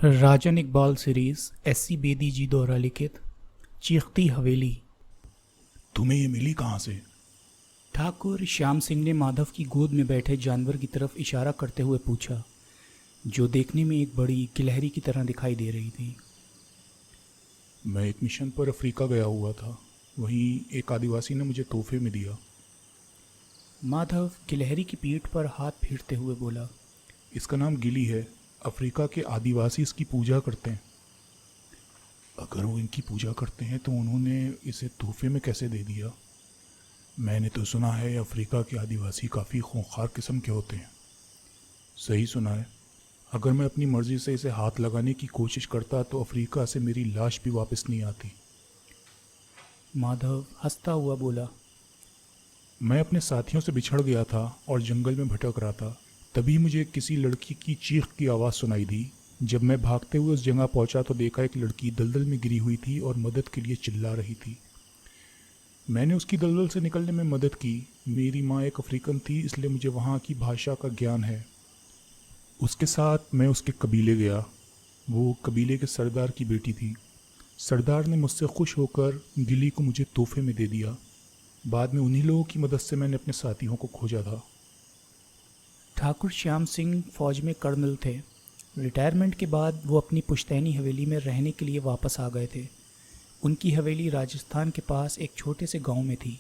राजन Iqbal series SC. Bedi जी द्वारा लिखित चीखती हवेली। तुम्हें ये मिली कहाँ से? ठाकुर श्याम सिंह ने माधव की गोद में बैठे जानवर की तरफ इशारा करते हुए पूछा, जो देखने में एक बड़ी गिलहरी की तरह दिखाई दे रही थी। मैं एक मिशन पर अफ्रीका गया हुआ था, वहीं एक आदिवासी ने मुझे तोहफे में दिया। माधव गिलहरी की पीठ पर हाथ फेरते हुए बोला, इसका नाम गिली है। अफ्रीका के आदिवासी इसकी पूजा करते हैं। अगर वो इनकी पूजा करते हैं तो उन्होंने इसे तोहफे में कैसे दे दिया? मैंने तो सुना है अफ्रीका के आदिवासी काफ़ी खूंखार किस्म के होते हैं। सही सुना है। अगर मैं अपनी मर्ज़ी से इसे हाथ लगाने की कोशिश करता तो अफ्रीका से मेरी लाश भी वापस नहीं आती। माधव हंसता हुआ बोला, मैं अपने साथियों से बिछड़ गया था और जंगल में भटक रहा था। तभी मुझे किसी लड़की की चीख की आवाज़ सुनाई दी। जब मैं भागते हुए उस जगह पहुंचा तो देखा एक लड़की दलदल में गिरी हुई थी और मदद के लिए चिल्ला रही थी। मैंने उसकी दलदल से निकलने में मदद की। मेरी माँ एक अफ्रीकन थी, इसलिए मुझे वहाँ की भाषा का ज्ञान है। उसके साथ मैं उसके कबीले गया। वो कबीले के सरदार की बेटी थी। सरदार ने मुझसे खुश होकर गिली को मुझे तोहफे में दे दिया। बाद में उन्हीं लोगों की मदद से मैंने अपने साथियों को खोजा था। ठाकुर श्याम सिंह फौज में कर्नल थे। रिटायरमेंट के बाद वो अपनी पुश्तैनी हवेली में रहने के लिए वापस आ गए थे। उनकी हवेली राजस्थान के पास एक छोटे से गांव में थी।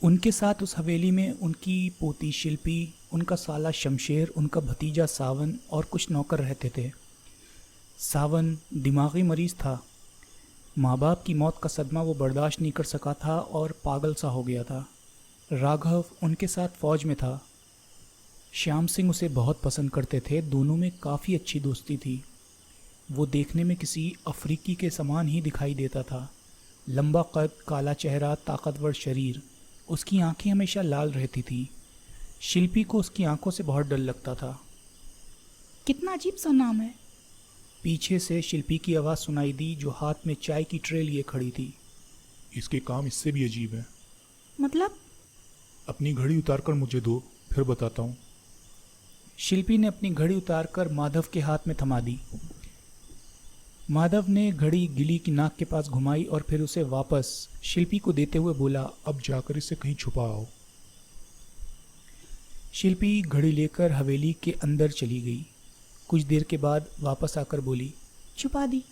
उनके साथ उस हवेली में उनकी पोती शिल्पी, उनका साला शमशेर, उनका भतीजा सावन और कुछ नौकर रहते थे। सावन दिमागी मरीज था। माँ बाप की मौत का सदमा वो बर्दाश्त नहीं कर सका था और पागल सा हो गया था। राघव उनके साथ फौज में था। श्याम सिंह उसे बहुत पसंद करते थे। दोनों में काफ़ी अच्छी दोस्ती थी। वो देखने में किसी अफ्रीकी के समान ही दिखाई देता था। लंबा कद, काला चेहरा, ताकतवर शरीर। उसकी आंखें हमेशा लाल रहती थीं। शिल्पी को उसकी आंखों से बहुत डर लगता था। कितना अजीब सा नाम है। पीछे से शिल्पी की आवाज़ सुनाई दी, जो हाथ में चाय की ट्रे लिए खड़ी थी। इसके काम इससे भी अजीब है। मतलब? अपनी घड़ी उतार कर मुझे दो, फिर बताता हूँ। शिल्पी ने अपनी घड़ी उतारकर माधव के हाथ में थमा दी। माधव ने घड़ी गिली की नाक के पास घुमाई और फिर उसे वापस शिल्पी को देते हुए बोला, अब जाकर इसे कहीं छुपा आओ। शिल्पी घड़ी लेकर हवेली के अंदर चली गई। कुछ देर के बाद वापस आकर बोली, छुपा दी।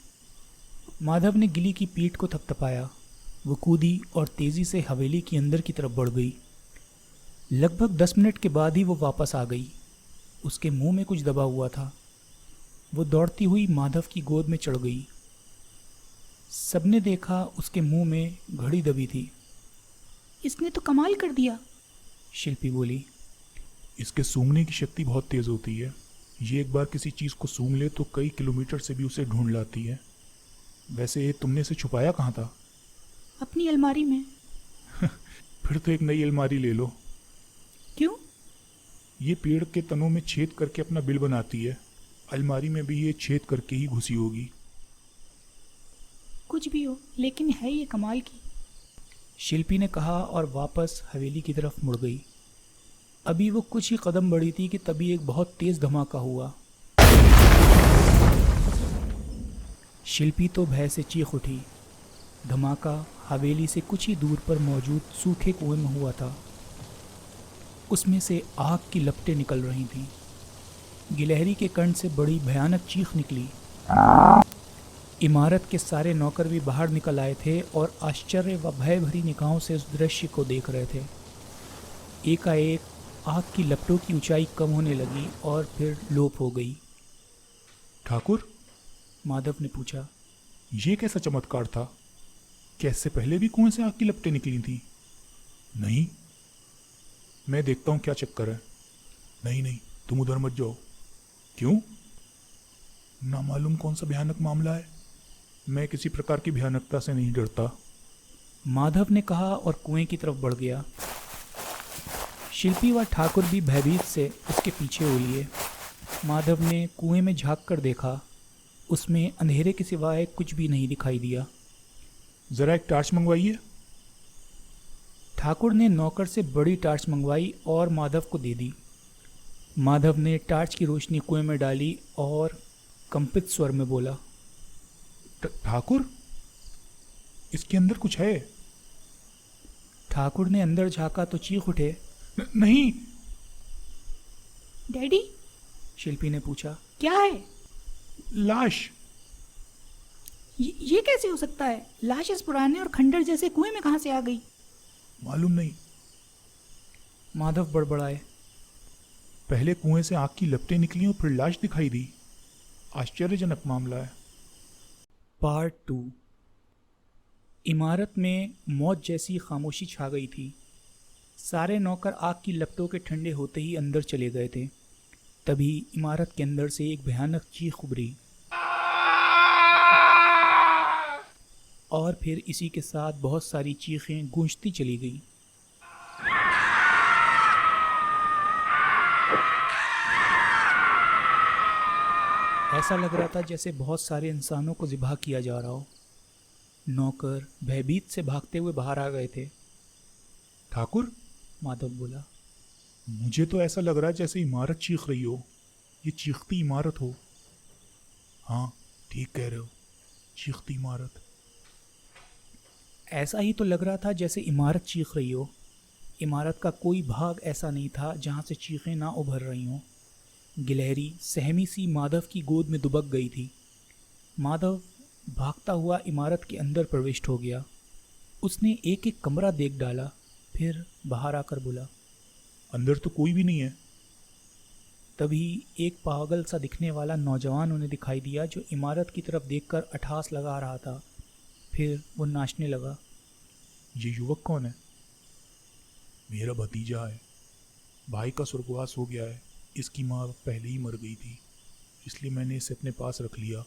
माधव ने गिली की पीठ को थपथपाया। वो कूदी और तेज़ी से हवेली के अंदर की तरफ बढ़ गई। लगभग 10 मिनट के बाद ही वो वापस आ गई। उसके मुंह में कुछ दबा हुआ था। वो दौड़ती हुई माधव की गोद में चढ़ गई। सबने देखा उसके मुंह में घड़ी दबी थी। इसने तो कमाल कर दिया, शिल्पी बोली। इसके सूंघने की शक्ति बहुत तेज़ होती है। ये एक बार किसी चीज़ को सूंघ ले तो कई किलोमीटर से भी उसे ढूंढ लाती है। वैसे तुमने इसे छुपाया कहाँ था? अपनी अलमारी में। फिर तो एक नई अलमारी ले लो। क्यों? ये पेड़ के तनों में छेद करके अपना बिल बनाती है। अलमारी में भी ये छेद करके ही घुसी होगी। कुछ भी हो, लेकिन है ये कमाल की। शिल्पी ने कहा और वापस हवेली की तरफ मुड़ गई। अभी वो कुछ ही कदम बढ़ी थी कि तभी एक बहुत तेज धमाका हुआ। शिल्पी तो भय से चीख उठी। धमाका हवेली से कुछ ही दूर पर मौजूद सूखे कुएं में हुआ था। उसमें से आग की लपटें निकल रही थीं। गिलहरी के कंठ से बड़ी भयानक चीख निकली। इमारत के सारे नौकर भी बाहर निकल आए थे और आश्चर्य व भय भरी निगाहों से उस दृश्य को देख रहे थे। एकाएक आग की लपटों की ऊंचाई कम होने लगी और फिर लोप हो गई। ठाकुर, माधव ने पूछा, ये कैसा चमत्कार था? क्या इससे पहले भी कुएं से आग की लपटें निकली थी? नहीं, मैं देखता हूँ क्या चक्कर है। नहीं नहीं, तुम उधर मत जाओ। क्यों? ना मालूम कौन सा भयानक मामला है। मैं किसी प्रकार की भयानकता से नहीं डरता। माधव ने कहा और कुएं की तरफ बढ़ गया। शिल्पी व ठाकुर भी भयभीत से उसके पीछे हो लिए। माधव ने कुएं में झांक कर देखा। उसमें अंधेरे के सिवाय कुछ भी नहीं दिखाई दिया। जरा एक टार्च मंगवाइए। ठाकुर ने नौकर से बड़ी टार्च मंगवाई और माधव को दे दी। माधव ने टार्च की रोशनी कुएं में डाली और कंपित स्वर में बोला। ठाकुर, इसके अंदर कुछ है। ठाकुर ने अंदर झांका तो चीख उठे। नहीं। डैडी, शिल्पी ने पूछा। क्या है? लाश। ये कैसे हो सकता है? लाश इस पुराने और खंडर जैसे कुएं में कहाँ से आ गई? मालूम नहीं। माधव बड़बड़ाए। पहले कुएं से आग की लपटें निकली और फिर लाश दिखाई दी। आश्चर्यजनक मामला है। पार्ट 2। इमारत में मौत जैसी खामोशी छा गई थी। सारे नौकर आग की लपटों के ठंडे होते ही अंदर चले गए थे। तभी इमारत के अंदर से एक भयानक चीख उभरी और फिर इसी के साथ बहुत सारी चीखें गूंजती चली गई। ऐसा लग रहा था जैसे बहुत सारे इंसानों को ज़िबा किया जा रहा हो। नौकर भयभीत से भागते हुए बाहर आ गए थे। ठाकुर, माधव बोला। मुझे तो ऐसा लग रहा है जैसे इमारत चीख रही हो। ये चीखती इमारत हो। हाँ, ठीक कह रहे हो, चीखती इमारत। ऐसा ही तो लग रहा था जैसे इमारत चीख रही हो। इमारत का कोई भाग ऐसा नहीं था जहाँ से चीखें ना उभर रही हों। गिलहरी सहमी सी माधव की गोद में दुबक गई थी। माधव भागता हुआ इमारत के अंदर प्रविष्ट हो गया। उसने एक एक कमरा देख डाला, फिर बाहर आकर बोला। अंदर तो कोई भी नहीं है। तभी एक पागल सा दिखने वाला नौजवान उन्हें दिखाई दिया जो इमारत की तरफ देखकर अठास लगा रहा था। फिर वो नाचने लगा। ये युवक कौन है? मेरा भतीजा है। भाई का स्वर्गवास हो गया है। इसकी माँ पहले ही मर गई थी, इसलिए मैंने इसे अपने पास रख लिया।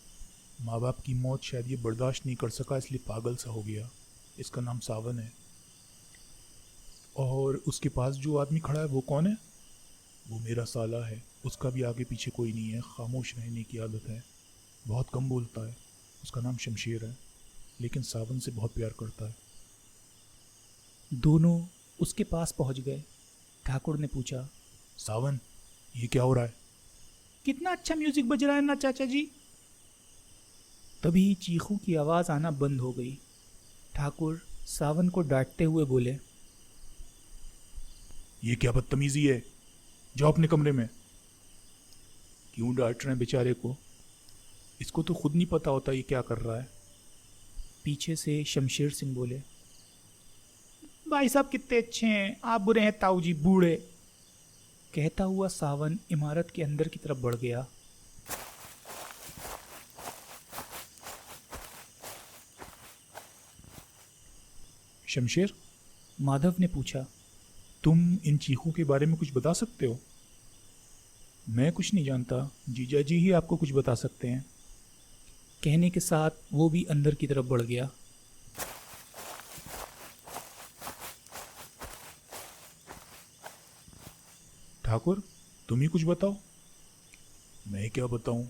माँ बाप की मौत शायद ये बर्दाश्त नहीं कर सका, इसलिए पागल सा हो गया। इसका नाम सावन है। और उसके पास जो आदमी खड़ा है वो कौन है? वो मेरा साला है। उसका भी आगे पीछे कोई नहीं है, खामोश रहने की आदत है, बहुत कम बोलता है। उसका नाम शमशेर है, लेकिन सावन से बहुत प्यार करता है। दोनों उसके पास पहुंच गए। ठाकुर ने पूछा। सावन, ये क्या हो रहा है? कितना अच्छा म्यूजिक बज रहा है ना चाचा जी। तभी चीखों की आवाज़ आना बंद हो गई। ठाकुर सावन को डांटते हुए बोले। ये क्या बदतमीजी है? जाओ अपने कमरे में। क्यों डांट रहे हैं बेचारे को? इसको तो खुद नहीं पता होता ये क्या कर रहा है। पीछे से शमशेर सिंह बोले। भाई साहब कितने अच्छे हैं, आप बुरे हैं ताऊ जी बूढ़े। कहता हुआ सावन इमारत के अंदर की तरफ बढ़ गया। शमशेर, माधव ने पूछा। तुम इन चीखों के बारे में कुछ बता सकते हो? मैं कुछ नहीं जानता, जीजा जी ही आपको कुछ बता सकते हैं। कहने के साथ वो भी अंदर की तरफ बढ़ गया। ठाकुर, तुम ही कुछ बताओ। मैं क्या बताऊं?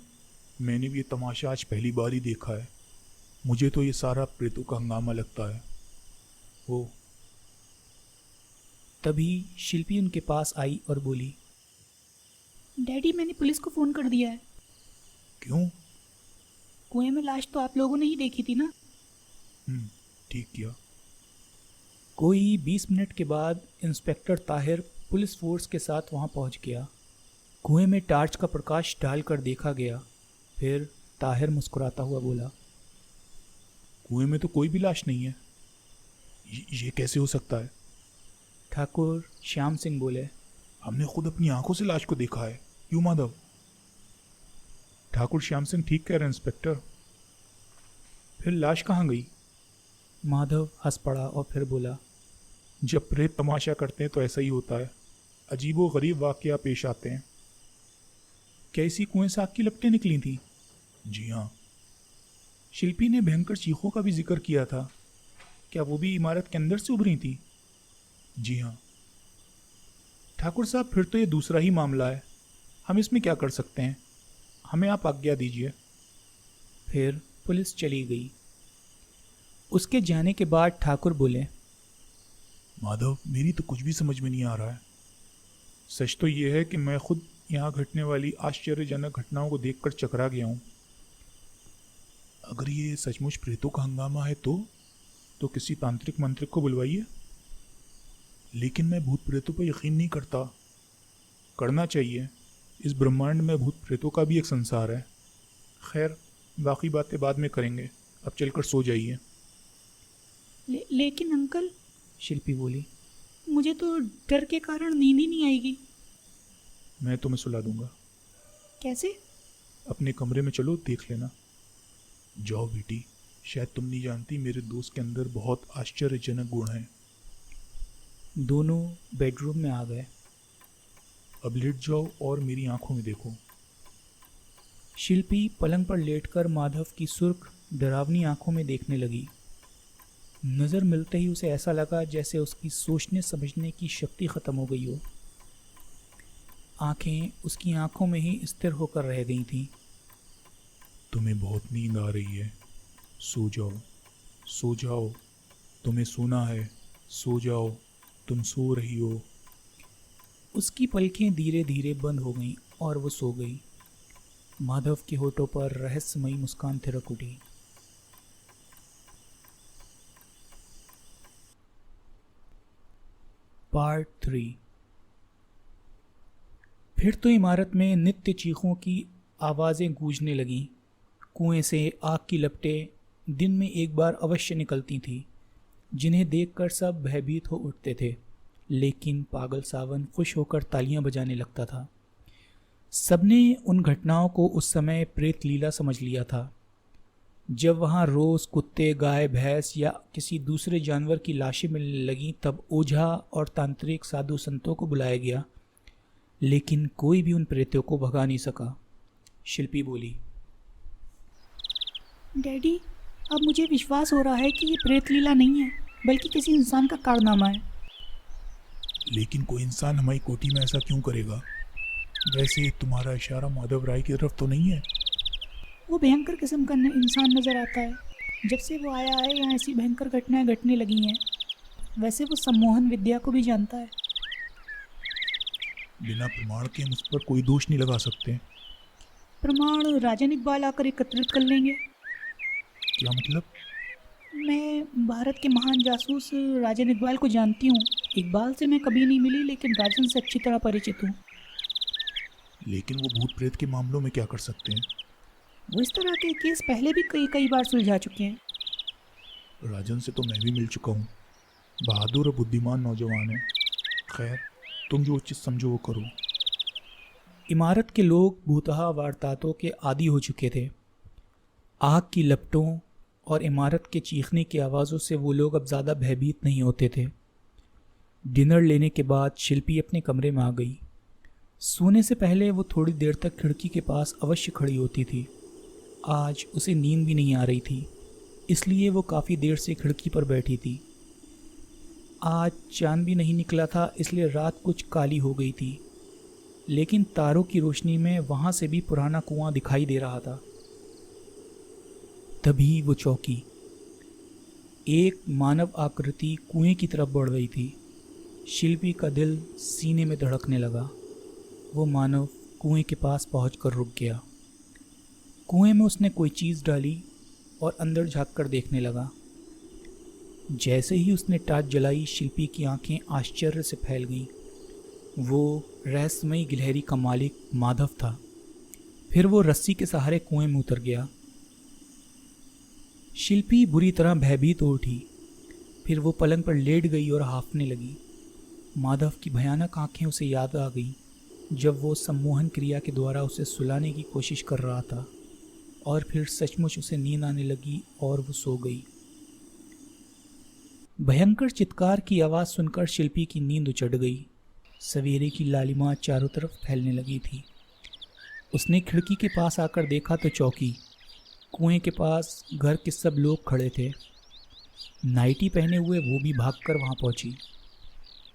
मैंने भी ये तमाशा आज पहली बार ही देखा है। मुझे तो ये सारा प्रेतों का हंगामा लगता है। वो तभी शिल्पी उनके पास आई और बोली। डैडी, मैंने पुलिस को फोन कर दिया है। क्यों? कुएं में लाश तो आप लोगों ने ही देखी थी ना। ठीक किया। कोई 20 मिनट के बाद इंस्पेक्टर ताहिर पुलिस फोर्स के साथ वहां पहुंच गया। कुएं में टार्च का प्रकाश डालकर देखा गया। फिर ताहिर मुस्कुराता हुआ बोला। कुएं में तो कोई भी लाश नहीं है। ये कैसे हो सकता है? ठाकुर श्याम सिंह बोले। हमने खुद अपनी आंखों से लाश को देखा है। क्यों माधव? ठाकुर श्याम सिंह ठीक कह रहे हैं इंस्पेक्टर। फिर लाश कहाँ गई? माधव हंस पड़ा और फिर बोला। जब प्रेत तमाशा करते हैं तो ऐसा ही होता है। अजीबो गरीब वाकया पेश आते हैं। क्या इसी कुएं से आग की लपटें निकली थी? जी हाँ। शिल्पी ने भयंकर चीखों का भी जिक्र किया था। क्या वो भी इमारत के अंदर से उभरी थी? जी हाँ। ठाकुर साहब, फिर तो ये दूसरा ही मामला है। हम इसमें क्या कर सकते हैं? हमें आप आज्ञा दीजिए। फिर पुलिस चली गई। उसके जाने के बाद ठाकुर बोले। माधव, मेरी तो कुछ भी समझ में नहीं आ रहा है। सच तो ये है कि मैं खुद यहाँ घटने वाली आश्चर्यजनक घटनाओं को देखकर चकरा गया हूँ। अगर ये सचमुच प्रेतों का हंगामा है तो किसी तांत्रिक मंत्रिक को बुलवाइए। लेकिन मैं भूत प्रेतों पर यकीन नहीं करता। करना चाहिए, इस ब्रह्मांड में भूत प्रेतों का भी एक संसार है। खैर, बाकी बातें बाद में करेंगे, अब चलकर सो जाइए। लेकिन अंकल, शिल्पी बोली। मुझे तो डर के कारण नींद ही नहीं आएगी। मैं तुम्हें सुला दूंगा। कैसे? अपने कमरे में चलो, देख लेना। जाओ बेटी, शायद तुम नहीं जानती मेरे दोस्त के अंदर बहुत आश्चर्यजनक गुण हैं। दोनों बेडरूम में आ गए। अब लेट जाओ और मेरी आंखों में देखो। शिल्पी पलंग पर लेटकर माधव की सुर्ख डरावनी आंखों में देखने लगी। नज़र मिलते ही उसे ऐसा लगा जैसे उसकी सोचने समझने की शक्ति खत्म हो गई हो। आंखें उसकी आंखों में ही स्थिर होकर रह गई थीं। तुम्हें बहुत नींद आ रही है, सो जाओ, सो जाओ। तुम्हें सोना है, सो जाओ, तुम सो रही हो। उसकी पलकें धीरे धीरे बंद हो गईं और वो सो गई। माधव के होठों पर रहस्यमयी मुस्कान थिरक उठी। पार्ट 3। फिर तो इमारत में नित्य चीखों की आवाज़ें गूंजने लगीं। कुएं से आग की लपटें दिन में एक बार अवश्य निकलती थीं, जिन्हें देखकर सब भयभीत हो उठते थे। लेकिन पागल सावन खुश होकर तालियां बजाने लगता था। सबने उन घटनाओं को उस समय प्रेत लीला समझ लिया था। जब वहां रोज़ कुत्ते, गाय, भैंस या किसी दूसरे जानवर की लाशें मिलने लगीं, तब ओझा और तांत्रिक साधु संतों को बुलाया गया, लेकिन कोई भी उन प्रेतों को भगा नहीं सका। शिल्पी बोली। डैडी, अब मुझे विश्वास हो रहा है कि ये प्रेत लीला नहीं है, बल्कि किसी इंसान का कारनामा है। लेकिन कोई इंसान हमारी कोठी में ऐसा क्यों करेगा? वैसे तुम्हारा इशारा माधव राय की तरफ तो नहीं है? वो भयंकर किस्म का इंसान नज़र आता है। जब से वो आया है यहाँ ऐसी भयंकर घटनाएं घटने लगी हैं। वैसे वो सम्मोहन विद्या को भी जानता है। बिना प्रमाण के हम उस पर कोई दोष नहीं लगा सकते। प्रमाण राजन इकबाल आकर एकत्रित कर लेंगे। क्या मतलब? मैं भारत के महान जासूस राजन इकबाल को जानती हूँ। इकबाल से मैं कभी नहीं मिली, लेकिन राजन से अच्छी तरह परिचित हूँ। लेकिन वो भूत प्रेत के मामलों में क्या कर सकते हैं? वो इस तरह के केस पहले भी कई बार सुलझा चुके हैं। राजन से तो मैं भी मिल चुका हूँ। बहादुर और बुद्धिमान नौजवान है। खैर, तुम जो उचित समझो वो करो। इमारत के लोग भूतहा वारदातों के आदी हो चुके थे। आग की लपटों और इमारत के चीखने की आवाज़ों से वो लोग अब ज़्यादा भयभीत नहीं होते थे। डिनर लेने के बाद शिल्पी अपने कमरे में आ गई। सोने से पहले वो थोड़ी देर तक खिड़की के पास अवश्य खड़ी होती थी। आज उसे नींद भी नहीं आ रही थी, इसलिए वो काफ़ी देर से खिड़की पर बैठी थी। आज चांद भी नहीं निकला था, इसलिए रात कुछ काली हो गई थी, लेकिन तारों की रोशनी में वहाँ से भी पुराना कुआं दिखाई दे रहा था। तभी वो चौंकी। एक मानव आकृति कुएं की तरफ बढ़ रही थी। शिल्पी का दिल सीने में धड़कने लगा। वो मानव कुएं के पास पहुंचकर रुक गया। कुएं में उसने कोई चीज़ डाली और अंदर झांककर देखने लगा। जैसे ही उसने टार्च जलाई, शिल्पी की आंखें आश्चर्य से फैल गईं। वो रहस्यमयी गिलहरी का मालिक माधव था। फिर वो रस्सी के सहारे कुएं में उतर गया। शिल्पी बुरी तरह भयभीत हो उठी। फिर वो पलंग पर लेट गई और हांफने लगी। माधव की भयानक आंखें उसे याद आ गईं जब वो सम्मोहन क्रिया के द्वारा उसे सुलाने की कोशिश कर रहा था, और फिर सचमुच उसे नींद आने लगी और वो सो गई। भयंकर चित्कार की आवाज़ सुनकर शिल्पी की नींद उचट गई। सवेरे की लालिमा चारों तरफ फैलने लगी थी। उसने खिड़की के पास आकर देखा तो चौंकी। कुएं के पास घर के सब लोग खड़े थे। नाइटी पहने हुए वो भी भागकर वहां पहुंची।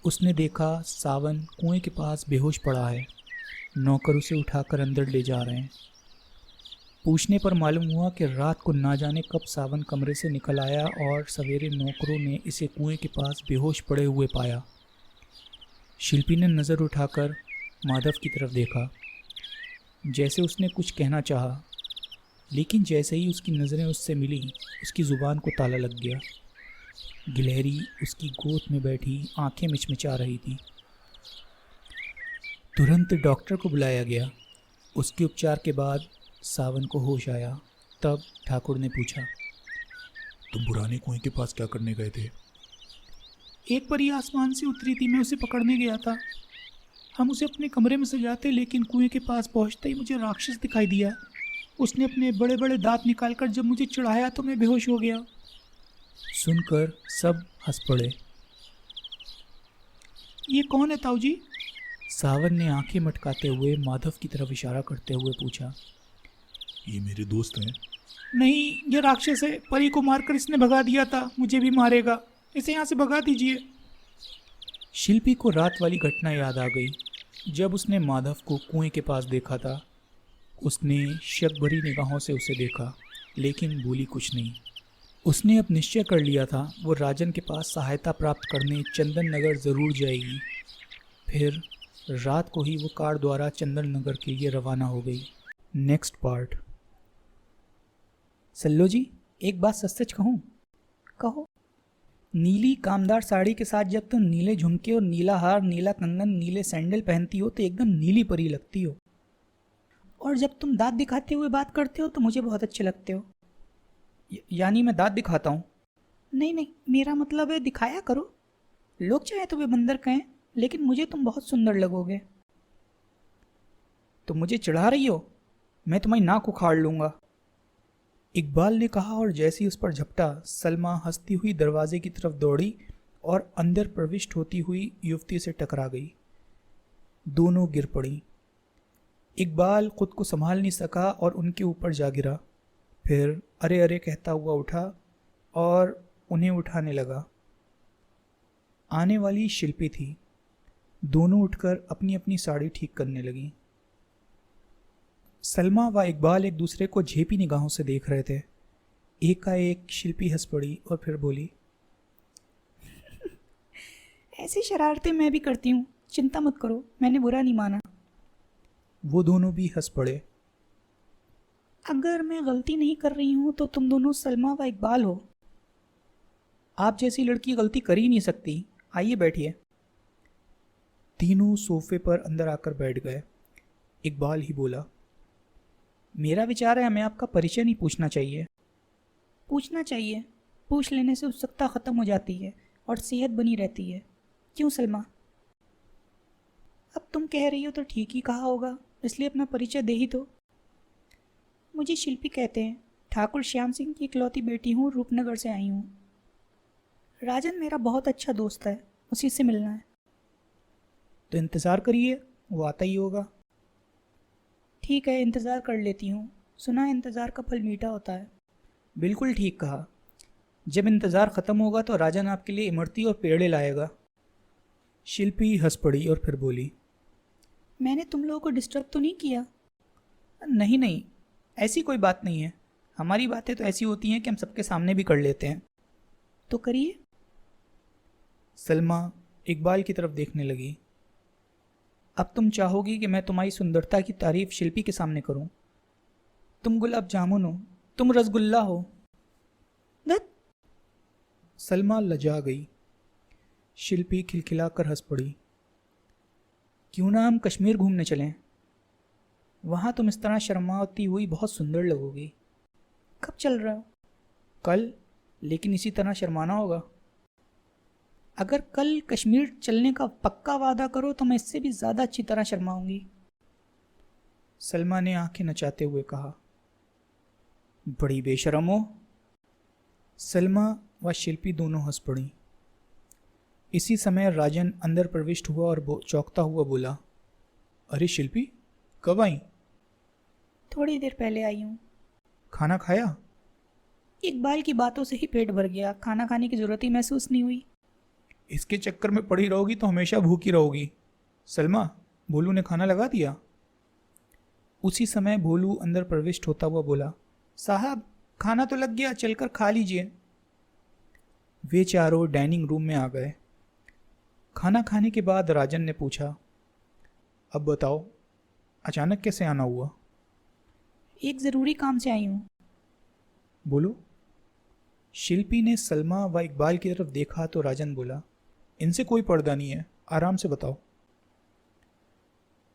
उसने देखा सावन कुएं के पास बेहोश पड़ा है। नौकर उसे उठाकर अंदर ले जा रहे हैं। पूछने पर मालूम हुआ कि रात को ना जाने कब सावन कमरे से निकल आया और सवेरे नौकरों ने इसे कुएं के पास बेहोश पड़े हुए पाया। शिल्पी ने नज़र उठाकर माधव की तरफ देखा, जैसे उसने कुछ कहना चाहा, लेकिन जैसे ही उसकी नज़रें उससे मिली, उसकी ज़ुबान को ताला लग गया। गिलहरी उसकी गोद में बैठी आंखें मिचमिचा रही थी। तुरंत डॉक्टर को बुलाया गया। उसके उपचार के बाद सावन को होश आया। तब ठाकुर ने पूछा, तुम पुराने कुएं के पास क्या करने गए थे? एक परी आसमान से उतरी थी, मैं उसे पकड़ने गया था। हम उसे अपने कमरे में सजाते, लेकिन कुएं के पास पहुंचते ही मुझे राक्षस दिखाई दिया। उसने अपने बड़े बड़े दांत निकालकर जब मुझे चढ़ाया तो मैं बेहोश हो गया। सुनकर सब हंस पड़े। ये कौन है ताऊ जी? सावन ने आंखें मटकाते हुए माधव की तरफ इशारा करते हुए पूछा। ये मेरे दोस्त हैं। नहीं, ये राक्षस है। परी को मारकर इसने भगा दिया था, मुझे भी मारेगा। इसे यहाँ से भगा दीजिए। शिल्पी को रात वाली घटना याद आ गई जब उसने माधव को कुएं के पास देखा था। उसने शक भरी निगाहों से उसे देखा, लेकिन बोली कुछ नहीं। उसने अब निश्चय कर लिया था वो राजन के पास सहायता प्राप्त करने चंदन नगर ज़रूर जाएगी। फिर रात को ही वो कार द्वारा चंदन नगर के लिए रवाना हो गई। Next part. सल्लो जी, एक बात सच सच कहूँ? कहो। नीली कामदार साड़ी के साथ जब तुम नीले झुमके और नीला हार, नीला कंगन, नीले सैंडल पहनती हो तो एकदम नीली परी लगती हो। और जब तुम दांत दिखाते हुए बात करते हो तो मुझे बहुत अच्छे लगते हो। यानी मैं दांत दिखाता हूँ? नहीं नहीं, मेरा मतलब है दिखाया करो। लोग चाहे तो वे बंदर कहें, लेकिन मुझे तुम बहुत सुंदर लगोगे। तुम मुझे चढ़ा रही हो? मैं तुम्हारी नाक उखाड़ लूँगा, इकबाल ने कहा। और जैसे ही उस पर झपटा, सलमा हंसती हुई दरवाजे की तरफ दौड़ी और अंदर प्रविष्ट होती हुई युवती से टकरा गई। दोनों गिर पड़ी। इकबाल खुद को संभाल नहीं सका और उनके ऊपर जा गिरा। फिर अरे अरे कहता हुआ उठा और उन्हें उठाने लगा। आने वाली शिल्पी थी। दोनों उठकर अपनी अपनी साड़ी ठीक करने लगी। सलमा व इकबाल एक दूसरे को झेपी निगाहों से देख रहे थे। एकाएक शिल्पी हंस पड़ी और फिर बोली, ऐसी शरारतें मैं भी करती हूँ, चिंता मत करो, मैंने बुरा नहीं माना। वो दोनों भी हंस पड़े। अगर मैं गलती नहीं कर रही हूँ तो तुम दोनों सलमा व इकबाल हो। आप जैसी लड़की गलती कर ही नहीं सकती। आइए बैठिए। तीनों सोफे पर अंदर आकर बैठ गए। इकबाल ही बोला, मेरा विचार है हमें आपका परिचय नहीं पूछना चाहिए। पूछना चाहिए। पूछ लेने से उत्सुकता ख़त्म हो जाती है और सेहत बनी रहती है। क्यों सलमा? अब तुम कह रही हो तो ठीक ही कहा होगा, इसलिए अपना परिचय दे ही दो। मुझे शिल्पी कहते हैं, ठाकुर श्याम सिंह की इकलौती बेटी हूँ, रूपनगर से आई हूँ। राजन मेरा बहुत अच्छा दोस्त है, उसी से मिलना है। तो इंतज़ार करिए, वो आता ही होगा। ठीक है, इंतज़ार कर लेती हूँ। सुना है इंतज़ार का फल मीठा होता है। बिल्कुल ठीक कहा। जब इंतज़ार ख़त्म होगा तो राजन आपके लिए इमरती और पेड़े लाएगा। शिल्पी हंस पड़ी और फिर बोली, मैंने तुम लोगों को डिस्टर्ब तो नहीं किया? नहीं नहीं, ऐसी कोई बात नहीं है। हमारी बातें तो ऐसी होती हैं कि हम सबके सामने भी कर लेते हैं। तो करिए। सलमा इकबाल की तरफ देखने लगी। अब तुम चाहोगी कि मैं तुम्हारी सुंदरता की तारीफ शिल्पी के सामने करूं? तुम गुलाब जामुन हो, तुम रसगुल्ला हो। दत्त। सलमा लजा गई। शिल्पी खिलखिलाकर हंस पड़ी। क्यों ना हम कश्मीर घूमने चलें? वहाँ तुम इस तरह शर्माती हुई बहुत सुंदर लगोगी। कब चल रहा हो? कल, लेकिन इसी तरह शर्माना होगा। अगर कल कश्मीर चलने का पक्का वादा करो तो मैं इससे भी ज़्यादा अच्छी तरह शर्माऊंगी। सलमा ने आंखें नचाते हुए कहा। बड़ी बेशरम हो। सलमा व शिल्पी दोनों हंस पड़ी। इसी समय राजन अंदर प्रविष्ट हुआ और चौंकता हुआ बोला, अरे शिल्पी, कब आई? थोड़ी देर पहले आई हूँ। खाना खाया? इकबाल की बातों से ही पेट भर गया, खाना खाने की ज़रूरत ही महसूस नहीं हुई। इसके चक्कर में पड़ी रहोगी तो हमेशा भूखी रहोगी। सलमा, भोलू ने खाना लगा दिया? उसी समय भोलू अंदर प्रविष्ट होता हुआ बोला, साहब खाना तो लग गया, चलकर खा लीजिए। वे चारों डाइनिंग रूम में आ गए। खाना खाने के बाद राजन ने पूछा, अब बताओ, अचानक कैसे आना हुआ? एक ज़रूरी काम से आई हूँ। बोलो। शिल्पी ने सलमा व इकबाल की तरफ देखा तो राजन बोला, इनसे कोई पर्दा नहीं है, आराम से बताओ।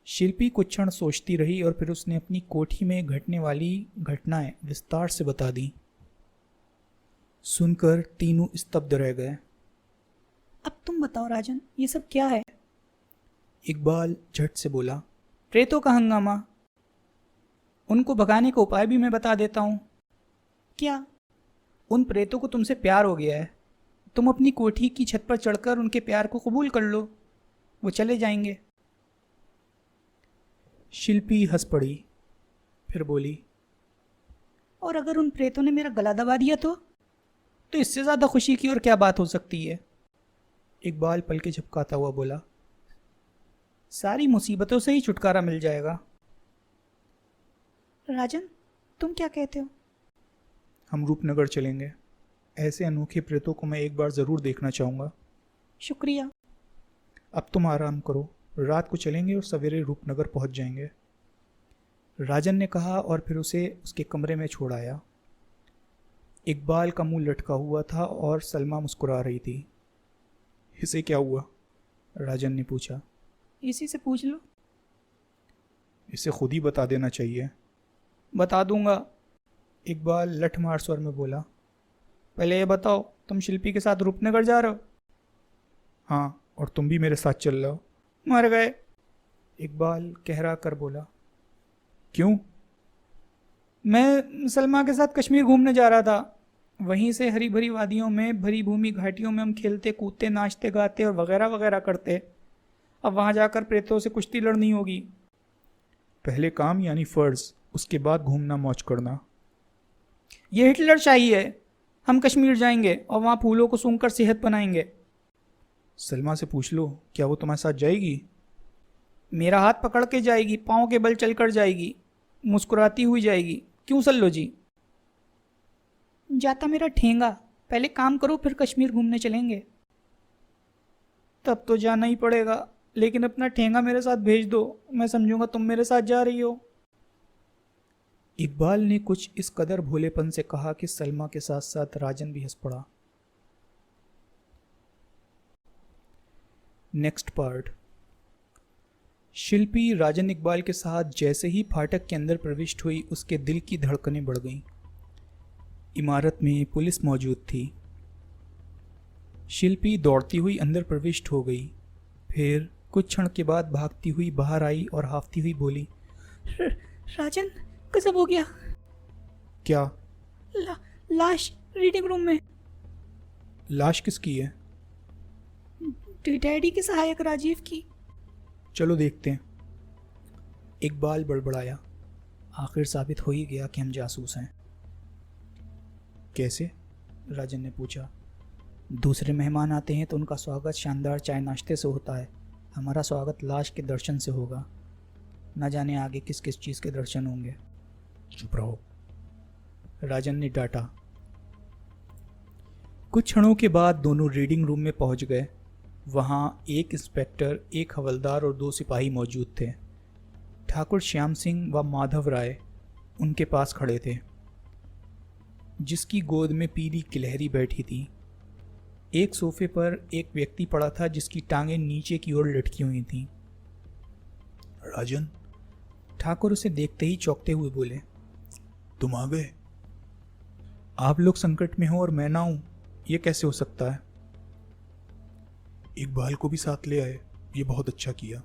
शिल्पी कुछ क्षण सोचती रही और फिर उसने अपनी कोठी में घटने वाली घटनाएं विस्तार से बता दी। सुनकर तीनों स्तब्ध रह गए। अब तुम बताओ राजन, ये सब क्या है? इकबाल झट से बोला, प्रेतों का हंगामा। उनको भगाने का उपाय भी मैं बता देता हूँ। क्या? उन प्रेतों को तुमसे प्यार हो गया है। तुम अपनी कोठी की छत पर चढ़कर उनके प्यार को कबूल कर लो, वो चले जाएंगे। शिल्पी हंस पड़ी, फिर बोली, और अगर उन प्रेतों ने मेरा गला दबा दिया तो? इससे ज़्यादा खुशी की और क्या बात हो सकती है? इकबाल पलके झपकाता हुआ बोला, सारी मुसीबतों से ही छुटकारा मिल जाएगा। राजन, तुम क्या कहते हो? हम रूपनगर चलेंगे। ऐसे अनोखे प्रेतों को मैं एक बार ज़रूर देखना चाहूँगा। शुक्रिया। अब तुम आराम करो, रात को चलेंगे और सवेरे रूपनगर पहुँच जाएंगे, राजन ने कहा और फिर उसे उसके कमरे में छोड़ आया। इकबाल का मुंह लटका हुआ था और सलमा मुस्कुरा रही थी। इसे क्या हुआ? राजन ने पूछा। इसी से पूछ लो। इसे खुद ही बता देना चाहिए। बता दूंगा, इकबाल लठमार स्वर में बोला। पहले ये बताओ, तुम शिल्पी के साथ रूपनगर जा रहे हो? हाँ, और तुम भी मेरे साथ चल रहे हो। मर गए, इकबाल कहरा कर बोला। क्यों? मैं सलमा के साथ कश्मीर घूमने जा रहा था। वहीं से हरी भरी वादियों में, भरी भूमि घाटियों में हम खेलते कूदते, नाचते गाते और वगैरह वगैरह करते। अब वहाँ जाकर प्रेतों से कुश्ती लड़नी होगी। पहले काम यानी फ़र्ज, उसके बाद घूमना मौज करना। ये हिटलर शाही है। हम कश्मीर जाएंगे और वहाँ फूलों को सूंघकर सेहत बनाएंगे। सलमा से पूछ लो, क्या वो तुम्हारे साथ जाएगी? मेरा हाथ पकड़ के जाएगी, पाँव के बल चलकर जाएगी, मुस्कुराती हुई जाएगी। क्यों सल्लो जी? जाता मेरा ठेंगा। पहले काम करो, फिर कश्मीर घूमने चलेंगे। तब तो जाना ही पड़ेगा, लेकिन अपना ठेंगा मेरे साथ भेज दो, मैं समझूंगा तुम मेरे साथ जा रही हो। इकबाल ने कुछ इस कदर भोलेपन से कहा कि सलमा के साथ साथ राजन भी हंस पड़ा। Next part. शिल्पी राजन इकबाल के साथ जैसे ही फाटक के अंदर प्रविष्ट हुई, उसके दिल की धड़कनें बढ़ गईं। इमारत में पुलिस मौजूद थी। शिल्पी दौड़ती हुई अंदर प्रविष्ट हो गई, फिर कुछ क्षण के बाद भागती हुई बाहर आई और हाफती हुई बोली, राजन, गजब हो गया। क्या? लाश रीडिंग रूम में। लाश किसकी है? डैडी के सहायक राजीव की। चलो देखते हैं। इकबाल बड़बड़ाया, आखिर साबित हो ही गया कि हम जासूस हैं। कैसे? राजन ने पूछा। दूसरे मेहमान आते हैं तो उनका स्वागत शानदार चाय नाश्ते से होता है। हमारा स्वागत लाश के दर्शन से होगा। न जाने आगे किस किस चीज़ के दर्शन होंगे। चुप रहो, राजन ने डांटा। कुछ क्षणों के बाद दोनों रीडिंग रूम में पहुंच गए। वहां एक इंस्पेक्टर, एक हवलदार और 2 सिपाही मौजूद थे। ठाकुर श्याम सिंह व माधव राय उनके पास खड़े थे, जिसकी गोद में पीली गिलहरी बैठी थी। एक सोफे पर एक व्यक्ति पड़ा था जिसकी टांगें नीचे की ओर लटकी हुई थीं। राजन, ठाकुर उसे देखते ही चौंकते हुए बोले, तुम आ गए? आप लोग संकट में हो और मैं ना हूं, ये कैसे हो सकता है? इकबाल को भी साथ ले आए, ये बहुत अच्छा किया।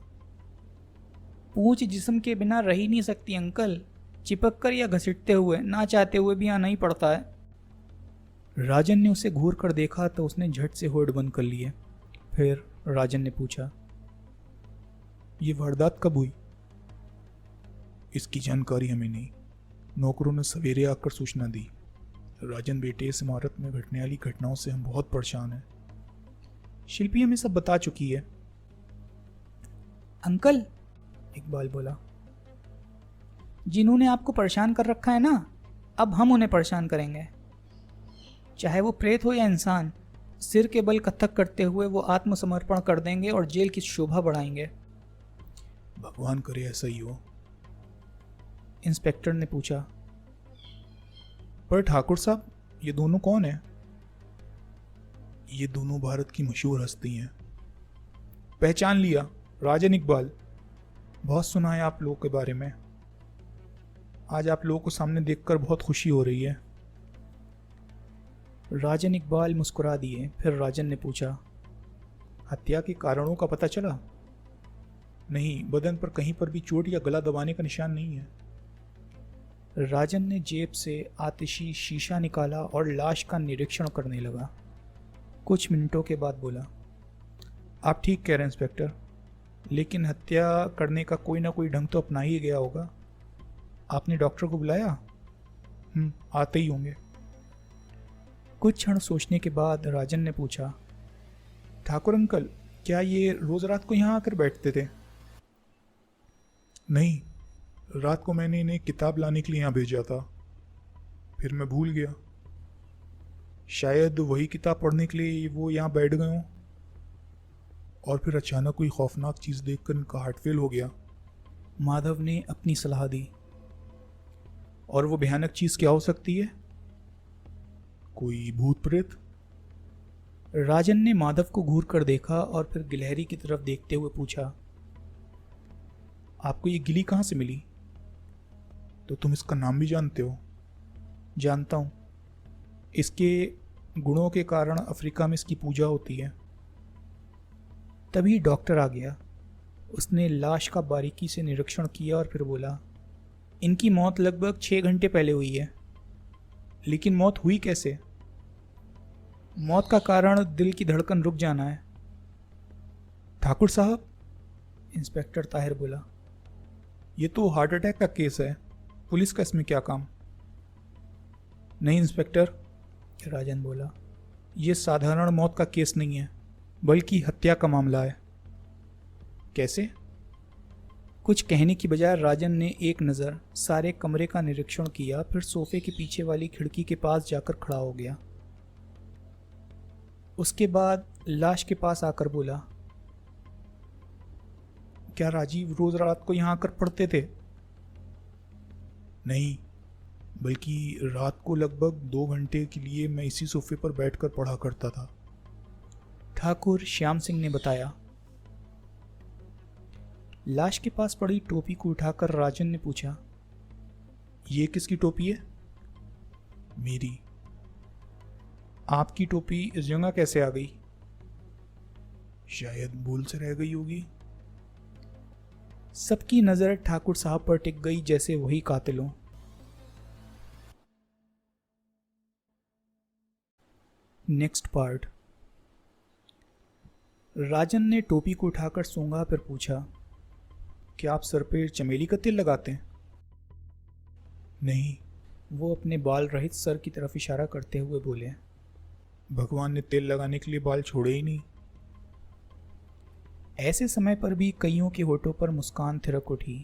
पूंछ जिस्म के बिना रह ही नहीं सकती अंकल। चिपक कर या घसीटते हुए, ना चाहते हुए भी आना ही पड़ता है। राजन ने उसे घूर कर देखा तो उसने झट से होठ बंद कर लिए। फिर राजन ने पूछा, ये वारदात कब हुई? इसकी जानकारी हमें नहीं। नौकरों ने सवेरे आकर सूचना दी। राजन बेटे, इस इमारत में घटने वाली घटनाओं से हम बहुत परेशान हैं। शिल्पी हमें सब बता चुकी है। अंकल, इकबाल बोला, जिन्होंने आपको परेशान कर रखा है ना, अब हम उन्हें परेशान करेंगे। चाहे वो प्रेत हो या इंसान, सिर के बल कथक करते हुए वो आत्मसमर्पण कर देंगे और जेल की शोभा बढ़ाएंगे। भगवान करे ऐसा ही हो। इंस्पेक्टर ने पूछा। पर ठाकुर साहब, ये दोनों कौन है? ये दोनों भारत की मशहूर हस्ती हैं। पहचान लिया, राजन इकबाल। बहुत सुना है आप लोगों के बारे में। आज आप लोगों को सामने देखकर बहुत खुशी हो रही है। राजन इकबाल मुस्कुरा दिए। फिर राजन ने पूछा, हत्या के कारणों का पता चला? नहीं, बदन पर कहीं पर भी चोट या गला दबाने का निशान नहीं है। राजन ने जेब से आतिशी शीशा निकाला और लाश का निरीक्षण करने लगा। कुछ मिनटों के बाद बोला, आप ठीक कह रहे हैं इंस्पेक्टर, लेकिन हत्या करने का कोई ना कोई ढंग तो अपना ही गया होगा। आपने डॉक्टर को बुलाया? आते ही होंगे। कुछ क्षण सोचने के बाद राजन ने पूछा, ठाकुर अंकल, क्या ये रोज रात को यहाँ आकर बैठते थे? नहीं, रात को मैंने इन्हें किताब लाने के लिए यहाँ भेजा था, फिर मैं भूल गया। शायद वही किताब पढ़ने के लिए वो यहाँ बैठ गए हों, और फिर अचानक कोई खौफनाक चीज़ देखकर इनका हार्ट फेल हो गया। माधव ने अपनी सलाह दी। और वो भयानक चीज़ क्या हो सकती है? कोई भूत प्रेत? राजन ने माधव को घूर कर देखा और फिर गिलहरी की तरफ देखते हुए पूछा, आपको ये गिली कहाँ से मिली? तो तुम इसका नाम भी जानते हो? जानता हूँ। इसके गुणों के कारण अफ्रीका में इसकी पूजा होती है। तभी डॉक्टर आ गया। उसने लाश का बारीकी से निरीक्षण किया और फिर बोला, इनकी मौत लगभग 6 घंटे पहले हुई है। लेकिन मौत हुई कैसे? मौत का कारण दिल की धड़कन रुक जाना है। ठाकुर साहब, इंस्पेक्टर ताहिर बोला, ये तो हार्ट अटैक का केस है, पुलिस का इसमें क्या काम? नहीं इंस्पेक्टर, राजन बोला, ये साधारण मौत का केस नहीं है, बल्कि हत्या का मामला है। कैसे? कुछ कहने की बजाय राजन ने एक नज़र सारे कमरे का निरीक्षण किया, फिर सोफे के पीछे वाली खिड़की के पास जाकर खड़ा हो गया। उसके बाद लाश के पास आकर बोला, क्या राजीव रोज रात को यहाँ आकर पढ़ते थे? नहीं, बल्कि रात को लगभग 2 घंटे के लिए मैं इसी सोफे पर बैठकर पढ़ा करता था। ठाकुर श्याम सिंह ने बताया। लाश के पास पड़ी टोपी को उठाकर राजन ने पूछा, ये किसकी टोपी है? मेरी। आपकी टोपी इस जगह कैसे आ गई? शायद भूल से रह गई होगी। सबकी नजर ठाकुर साहब पर टिक गई, जैसे वही कातिल हों। Next part. राजन ने टोपी को उठाकर सूंघा, फिर पूछा, क्या आप सर पे चमेली का तेल लगाते हैं? नहीं। वो अपने बाल रहित सर की तरफ इशारा करते हुए बोले, भगवान ने तेल लगाने के लिए बाल छोड़े ही नहीं। ऐसे समय पर भी कईयों के होठों पर मुस्कान थिरक उठी।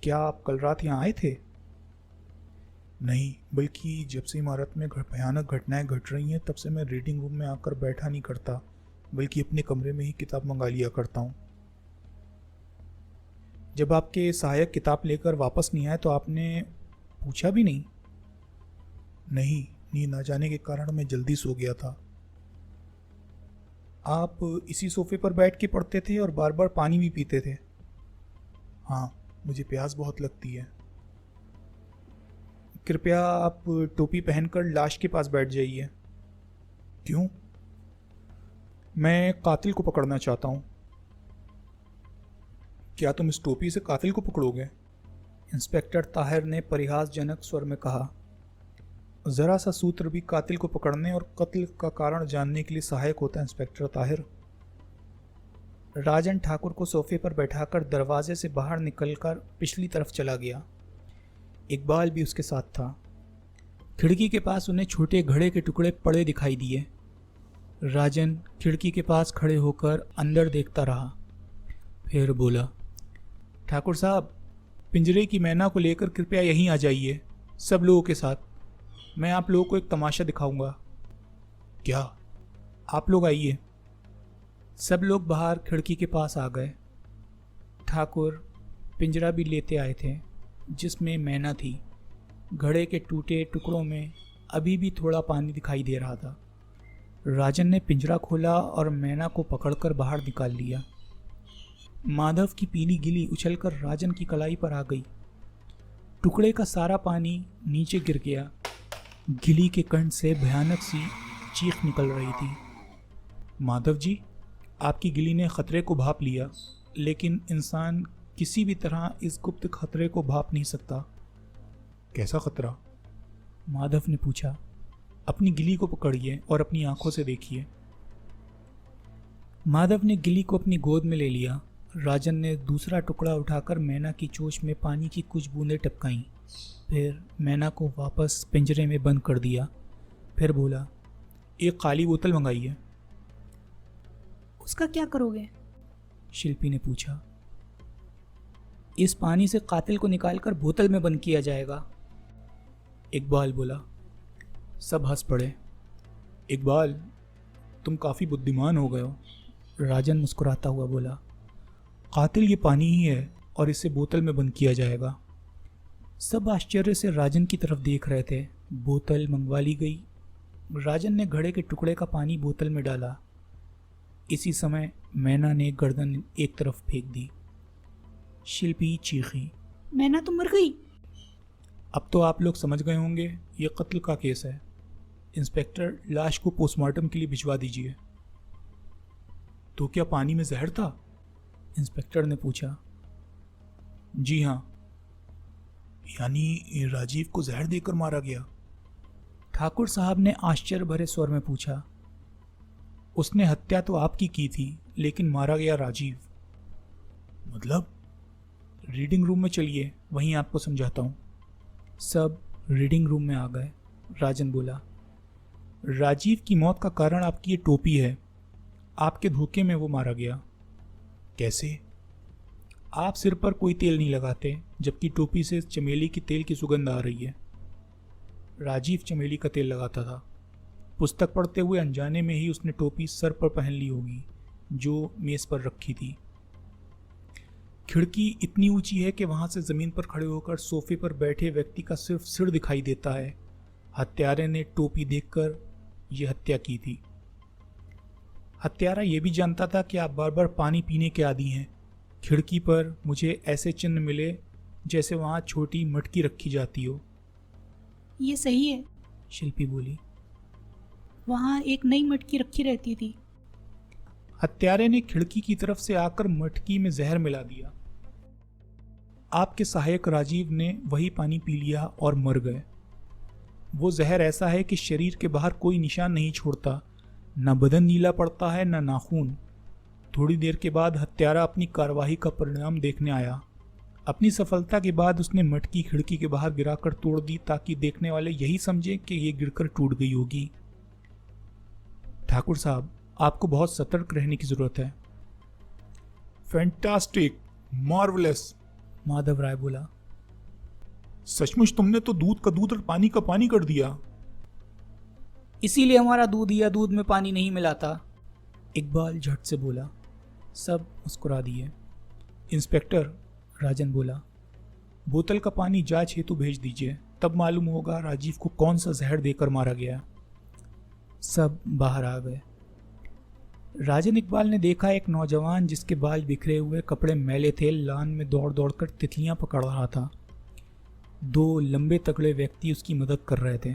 क्या आप कल रात यहाँ आए थे? नहीं, बल्कि जब से इमारत में भयानक घटनाएं घट रही हैं, तब से मैं रीडिंग रूम में आकर बैठा नहीं करता, बल्कि अपने कमरे में ही किताब मंगा लिया करता हूँ। जब आपके सहायक किताब लेकर वापस नहीं आए तो आपने पूछा भी नहीं? नहीं, नींद आ जाने के कारण मैं जल्दी सो गया था। आप इसी सोफे पर बैठ के पढ़ते थे और बार बार पानी भी पीते थे? हाँ, मुझे प्यास बहुत लगती है। कृपया आप टोपी पहनकर लाश के पास बैठ जाइए। क्यों? मैं कातिल को पकड़ना चाहता हूँ। क्या तुम इस टोपी से कातिल को पकड़ोगे? इंस्पेक्टर ताहिर ने परिहासजनक स्वर में कहा। जरा सा सूत्र भी कातिल को पकड़ने और कत्ल का कारण जानने के लिए सहायक होता है इंस्पेक्टर ताहिर। राजन ठाकुर को सोफे पर बैठाकर दरवाजे से बाहर निकलकर पिछली तरफ चला गया। इकबाल भी उसके साथ था। खिड़की के पास उन्हें छोटे घड़े के टुकड़े पड़े दिखाई दिए। राजन खिड़की के पास खड़े होकर अंदर देखता रहा, फिर बोला, ठाकुर साहब, पिंजरे की मैना को लेकर कृपया यहीं आ जाइए सब लोगों के साथ। मैं आप लोगों को एक तमाशा दिखाऊंगा। क्या? आप लोग आइए। सब लोग बाहर खिड़की के पास आ गए। ठाकुर पिंजरा भी लेते आए थे। जिसमें मैना थी। घड़े के टूटे टुकड़ों में अभी भी थोड़ा पानी दिखाई दे रहा था। राजन ने पिंजरा खोला और मैना को पकड़कर बाहर निकाल लिया। माधव की पीली गिली उछलकर राजन की कलाई पर आ गई। टुकड़े का सारा पानी नीचे गिर गया। गिली के कंठ से भयानक सी चीख निकल रही थी। माधव जी, आपकी गिली ने खतरे को भांप लिया, लेकिन इंसान किसी भी तरह इस गुप्त खतरे को भांप नहीं सकता। कैसा खतरा? माधव ने पूछा। अपनी गिली को पकड़िए और अपनी आंखों से देखिए। माधव ने गिली को अपनी गोद में ले लिया। राजन ने दूसरा टुकड़ा उठाकर मैना की चोंच में पानी की कुछ बूंदें टपकाईं। फिर मैना को वापस पिंजरे में बंद कर दिया। फिर बोला, एक काली बोतल मंगाइए। उसका क्या करोगे? शिल्पी ने पूछा। इस पानी से कातिल को निकालकर बोतल में बंद किया जाएगा, इकबाल बोला। सब हंस पड़े। इकबाल, तुम काफ़ी बुद्धिमान हो गए हो, राजन मुस्कुराता हुआ बोला। कातिल ये पानी ही है और इसे बोतल में बंद किया जाएगा। सब आश्चर्य से राजन की तरफ देख रहे थे। बोतल मंगवा ली गई। राजन ने घड़े के टुकड़े का पानी बोतल में डाला। इसी समय मैना ने गर्दन एक तरफ फेंक दी। शिल्पी चीखी, मैना तो मर गई। अब तो आप लोग समझ गए होंगे, ये कत्ल का केस है। इंस्पेक्टर, लाश को पोस्टमार्टम के लिए भिजवा दीजिए। तो क्या पानी में जहर था? इंस्पेक्टर ने पूछा। जी हाँ। यानी राजीव को जहर देकर मारा गया? ठाकुर साहब ने आश्चर्य भरे स्वर में पूछा। उसने हत्या तो आपकी की थी, लेकिन मारा गया राजीव। मतलब? रीडिंग रूम में चलिए, वहीं आपको समझाता हूँ। सब रीडिंग रूम में आ गए। राजन बोला, राजीव की मौत का कारण आपकी ये टोपी है। आपके धोखे में वो मारा गया। कैसे? आप सिर पर कोई तेल नहीं लगाते, जबकि टोपी से चमेली की तेल की सुगंध आ रही है। राजीव चमेली का तेल लगाता था। पुस्तक पढ़ते हुए अनजाने में ही उसने टोपी सर पर पहन ली होगी, जो मेज पर रखी थी। खिड़की इतनी ऊंची है कि वहां से जमीन पर खड़े होकर सोफे पर बैठे व्यक्ति का सिर्फ सिर दिखाई देता है। हत्यारे ने टोपी देखकर यह हत्या की थी। हत्यारा यह भी जानता था कि आप बार बार पानी पीने के आदी हैं। खिड़की पर मुझे ऐसे चिन्ह मिले जैसे वहां छोटी मटकी रखी जाती हो। ये सही है, शिल्पी बोली। वहाँ एक नई मटकी रखी रहती थी। हत्यारे ने खिड़की की तरफ से आकर मटकी में जहर मिला दिया। आपके सहायक राजीव ने वही पानी पी लिया और मर गए। वो जहर ऐसा है कि शरीर के बाहर कोई निशान नहीं छोड़ता, न बदन नीला पड़ता है न नाखून। थोड़ी देर के बाद हत्यारा अपनी कार्रवाई का परिणाम देखने आया। अपनी सफलता के बाद उसने मटकी खिड़की के बाहर गिराकर तोड़ दी, ताकि देखने वाले यही समझे कि ये गिरकर टूट गई होगी। ठाकुर साहब, आपको बहुत सतर्क रहने की जरूरत है। फैंटास्टिक, मार्वलेस, माधव राय बोला। सचमुच तुमने तो दूध का दूध और पानी का पानी कर दिया। इसीलिए हमारा दूध या दूध में पानी नहीं मिलाता, इकबाल झट से बोला। सब मुस्कुरा दिए। इंस्पेक्टर, राजन बोला, बोतल का पानी जांच हेतु भेज दीजिए, तब मालूम होगा राजीव को कौन सा जहर देकर मारा गया। सब बाहर आ गए। राजन इकबाल ने देखा एक नौजवान जिसके बाल बिखरे हुए, कपड़े मैले थे, लान में दौड़ दौड़ कर तितलियां पकड़ रहा था। दो लंबे तगड़े व्यक्ति उसकी मदद कर रहे थे।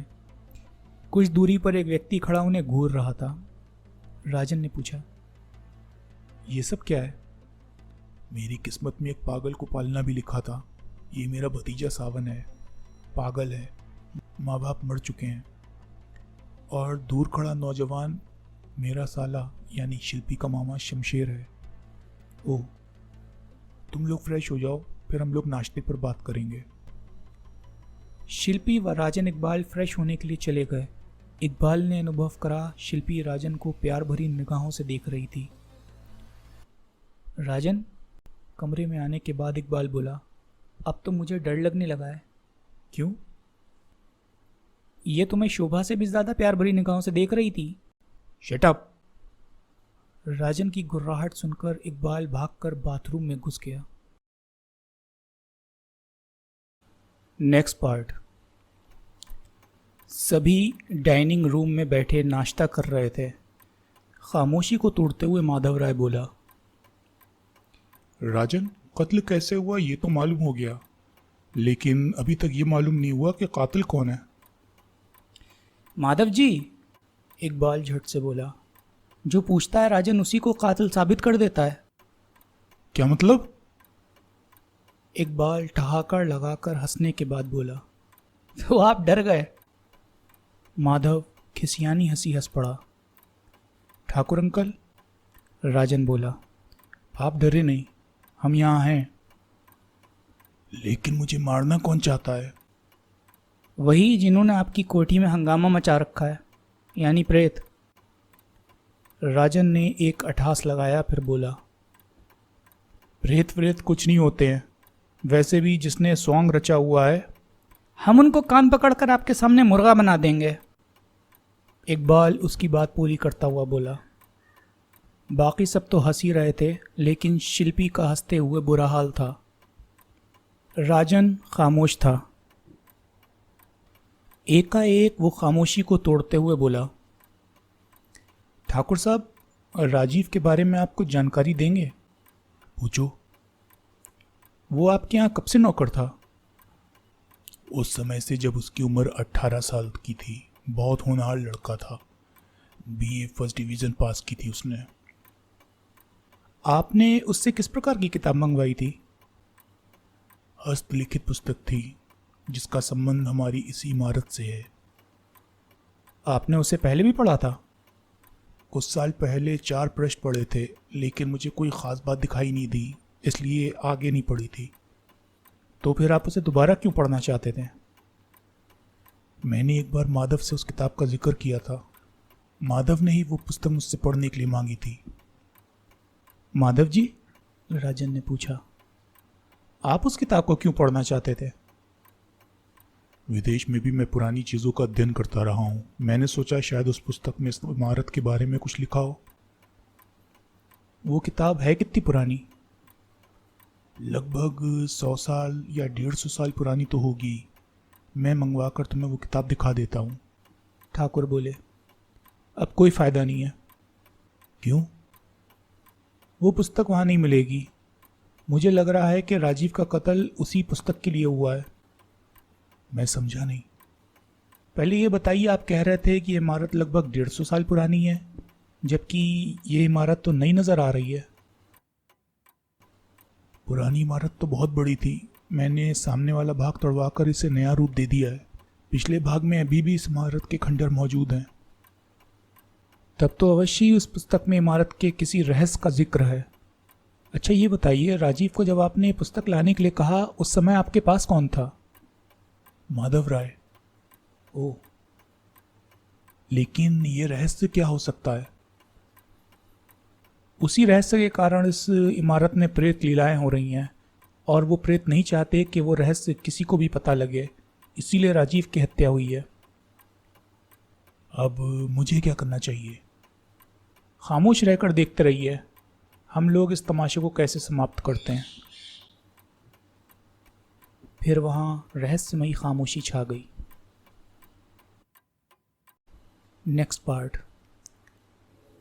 कुछ दूरी पर एक व्यक्ति खड़ा उन्हें घूर रहा था। राजन ने पूछा, ये सब क्या है? मेरी किस्मत में एक पागल को पालना भी लिखा था। ये मेरा भतीजा सावन है, पागल है, माँ बाप मर चुके हैं। और दूर खड़ा नौजवान मेरा साला यानी शिल्पी का मामा शमशेर है। ओह, तुम लोग फ्रेश हो जाओ, फिर हम लोग नाश्ते पर बात करेंगे। शिल्पी व राजन इकबाल फ्रेश होने के लिए चले गए। इकबाल ने अनुभव करा शिल्पी राजन को प्यार भरी निगाहों से देख रही थी। राजन, कमरे में आने के बाद इकबाल बोला, अब तो मुझे डर लगने लगा है। क्यों? ये तुम्हें शोभा से भी ज्यादा प्यार भरी निगाहों से देख रही थी। Shut up! राजन की गुर्राहट सुनकर इकबाल भागकर बाथरूम में घुस गया। Next part. सभी डाइनिंग रूम में बैठे नाश्ता कर रहे थे। खामोशी को तोड़ते हुए माधव राय बोला, राजन, कत्ल कैसे हुआ ये तो मालूम हो गया, लेकिन अभी तक ये मालूम नहीं हुआ कि कातिल कौन है। माधव जी, इकबाल झट से बोला, जो पूछता है राजन उसी को कातिल साबित कर देता है। क्या मतलब? इकबाल ठहाकर लगाकर हंसने के बाद बोला, तो आप डर गए? माधव खिसियानी हंसी हंस पड़ा। ठाकुर अंकल, राजन बोला, आप डरे नहीं, हम यहाँ हैं। लेकिन मुझे मारना कौन चाहता है? वही जिन्होंने आपकी कोठी में हंगामा मचा रखा है, यानी प्रेत। राजन ने एक अठास लगाया, फिर बोला, प्रेत व्रेत कुछ नहीं होते हैं, वैसे भी जिसने सॉन्ग रचा हुआ है। हम उनको कान पकड़कर आपके सामने मुर्गा बना देंगे। इकबाल उसकी बात पूरी करता हुआ बोला। बाकी सब तो हंस ही रहे थे, लेकिन शिल्पी का हंसते हुए बुरा हाल था। राजन खामोश था। एकाएक वो खामोशी को तोड़ते हुए बोला, ठाकुर साहब, राजीव के बारे में आप कुछ जानकारी देंगे? पूछो। वो आपके यहाँ कब से नौकर था? उस समय से जब उसकी उम्र 18 साल की थी। बहुत होनहार लड़का था। बीए फर्स्ट डिवीज़न पास की थी उसने। आपने उससे किस प्रकार की किताब मंगवाई थी? हस्तलिखित पुस्तक थी, जिसका संबंध हमारी इसी इमारत से है। आपने उसे पहले भी पढ़ा था? कुछ साल पहले 4 पृष्ठ पढ़े थे, लेकिन मुझे कोई ख़ास बात दिखाई नहीं दी, इसलिए आगे नहीं पढ़ी थी। तो फिर आप उसे दोबारा क्यों पढ़ना चाहते थे? मैंने एक बार माधव से उस किताब का जिक्र किया था। माधव ने ही वो पुस्तक मुझसे पढ़ने के लिए मांगी थी। माधव जी, राजन ने पूछा, आप उस किताब को क्यों पढ़ना चाहते थे? विदेश में भी मैं पुरानी चीज़ों का अध्ययन करता रहा हूँ। मैंने सोचा शायद उस पुस्तक में इस इमारत के बारे में कुछ लिखा हो। वो किताब है कितनी पुरानी? लगभग 100 साल या 150 साल पुरानी तो होगी। मैं मंगवा कर तुम्हें वो किताब दिखा देता हूँ। ठाकुर बोले, अब कोई फ़ायदा नहीं है। क्यों? वो पुस्तक वहाँ नहीं मिलेगी। मुझे लग रहा है कि राजीव का कत्ल उसी पुस्तक के लिए हुआ है। मैं समझा नहीं। पहले ये बताइए, आप कह रहे थे कि ये इमारत लगभग 150 साल पुरानी है, जबकि ये इमारत तो नई नज़र आ रही है। पुरानी इमारत तो बहुत बड़ी थी। मैंने सामने वाला भाग तोड़वाकर इसे नया रूप दे दिया है। पिछले भाग में अभी भी इस इमारत के खंडर मौजूद हैं। तब तो अवश्य ही उस पुस्तक में इमारत के किसी रहस्य का जिक्र है। अच्छा ये बताइए, राजीव को जब आपने पुस्तक लाने के लिए कहा, उस समय आपके पास कौन था? माधव राय। ओह, लेकिन ये रहस्य क्या हो सकता है? उसी रहस्य के कारण इस इमारत में प्रेत लीलाएं हो रही हैं, और वो प्रेत नहीं चाहते कि वो रहस्य किसी को भी पता लगे, इसीलिए राजीव की हत्या हुई है। अब मुझे क्या करना चाहिए? खामोश रहकर देखते रहिए, हम लोग इस तमाशे को कैसे समाप्त करते हैं। फिर वहाँ रहस्यमयी खामोशी छा गई। Next part.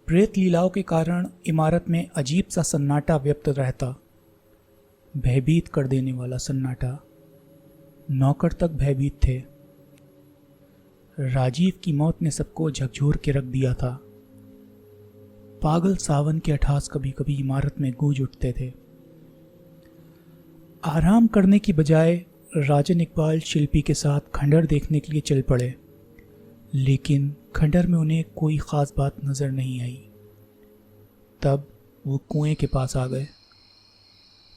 प्रेत लीलाओं के कारण इमारत में अजीब सा सन्नाटा व्याप्त रहता, भयभीत कर देने वाला सन्नाटा। नौकर तक भयभीत थे। राजीव की मौत ने सबको झकझोर के रख दिया था। पागल सावन के अठास कभी कभी इमारत में गूंज उठते थे। आराम करने की बजाय राजन इकबाल शिल्पी के साथ खंडर देखने के लिए चल पड़े, लेकिन खंडर में उन्हें कोई ख़ास बात नज़र नहीं आई। तब वो कुएं के पास आ गए।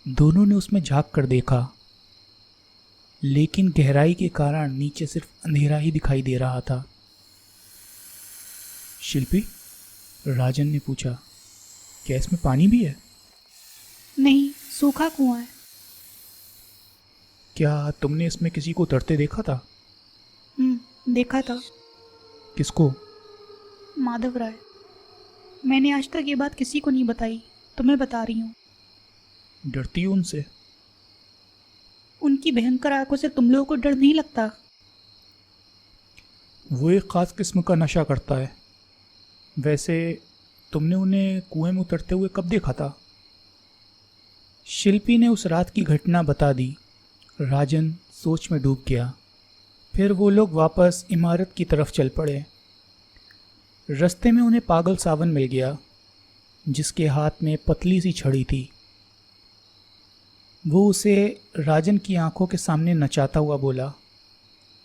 दोनों ने उसमें झांक कर देखा, लेकिन गहराई के कारण नीचे सिर्फ अंधेरा ही दिखाई दे रहा था। शिल्पी, राजन ने पूछा, क्या इसमें पानी भी है? नहीं, सूखा कुआं है। क्या तुमने इसमें किसी को उतरते देखा था? देखा था। किसको? माधव राय। मैंने आज तक ये बात किसी को नहीं बताई, तुम्हें बता रही हूँ। डरती हूँ उनसे? उनकी भयंकर आंखों से तुम लोगों को डर नहीं लगता? वो एक ख़ास किस्म का नशा करता है। वैसे तुमने उन्हें कुएं में उतरते हुए कब देखा था? शिल्पी ने उस रात की घटना बता दी। राजन सोच में डूब गया। फिर वो लोग वापस इमारत की तरफ चल पड़े। रास्ते में उन्हें पागल सावन मिल गया, जिसके हाथ में पतली सी छड़ी थी। वो उसे राजन की आंखों के सामने नचाता हुआ बोला,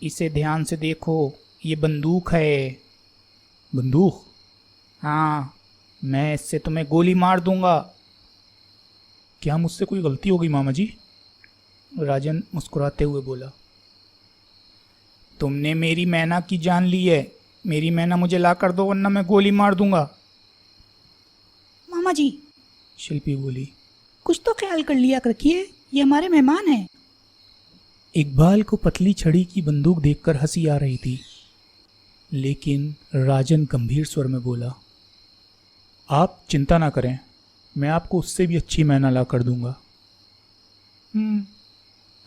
इसे ध्यान से देखो, ये बंदूक है। बंदूक? हाँ, मैं इससे तुम्हें गोली मार दूंगा। क्या मुझसे कोई गलती हो गई मामा जी? राजन मुस्कुराते हुए बोला, तुमने मेरी मैना की जान ली है। मेरी मैना मुझे ला कर दो, वरना मैं गोली मार दूंगा। मामा जी, शिल्पी बोली। कुछ तो ख्याल कर लिया रखिए, ये हमारे मेहमान हैं। इकबाल को पतली छड़ी की बंदूक देखकर हंसी आ रही थी, लेकिन राजन गंभीर स्वर में बोला, आप चिंता ना करें, मैं आपको उससे भी अच्छी मैना ला कर दूंगा।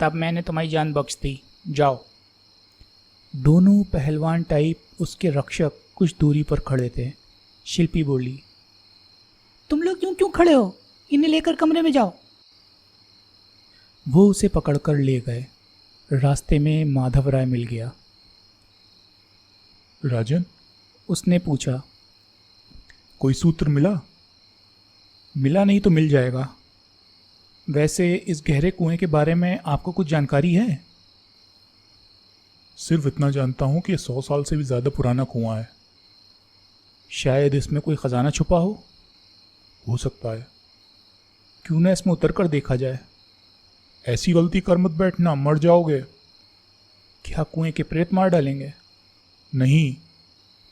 तब मैंने तुम्हारी जान बख्श दी, जाओ। दोनों पहलवान टाइप उसके रक्षक कुछ दूरी पर खड़े थे। शिल्पी बोली, तुम लोग क्यों खड़े हो? इन्हें लेकर कमरे में जाओ। वो उसे पकड़कर ले गए। रास्ते में माधव राय मिल गया। राजन, उसने पूछा, कोई सूत्र मिला? मिला नहीं तो मिल जाएगा। वैसे इस गहरे कुएं के बारे में आपको कुछ जानकारी है? सिर्फ इतना जानता हूं कि ये 100 साल से भी ज़्यादा पुराना कुआं है। शायद इसमें कोई ख़जाना छुपा हो सकता है। क्यों ना इसमें उतर कर देखा जाए? ऐसी गलती कर मत बैठना, मर जाओगे। क्या कुएं के प्रेत मार डालेंगे? नहीं।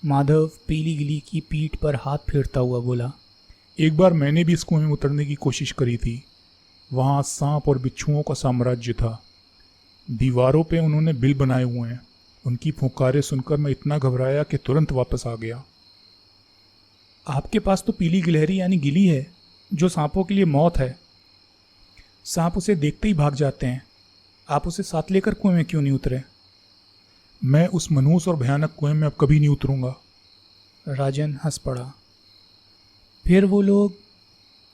माधव पीली गिली की पीठ पर हाथ फेरता हुआ बोला, एक बार मैंने भी इस कुएं में उतरने की कोशिश करी थी। वहाँ सांप और बिच्छुओं का साम्राज्य था। दीवारों पे उन्होंने बिल बनाए हुए हैं। उनकी फुंकारें सुनकर मैं इतना घबराया कि तुरंत वापस आ गया। आपके पास तो पीली गिलहरी यानी गिली है, जो सांपों के लिए मौत है। सांप उसे देखते ही भाग जाते हैं। आप उसे साथ लेकर कुएं में क्यों नहीं उतरे? मैं उस मनहूस और भयानक कुएं में अब कभी नहीं उतरूंगा। राजन हंस पड़ा। फिर वो लोग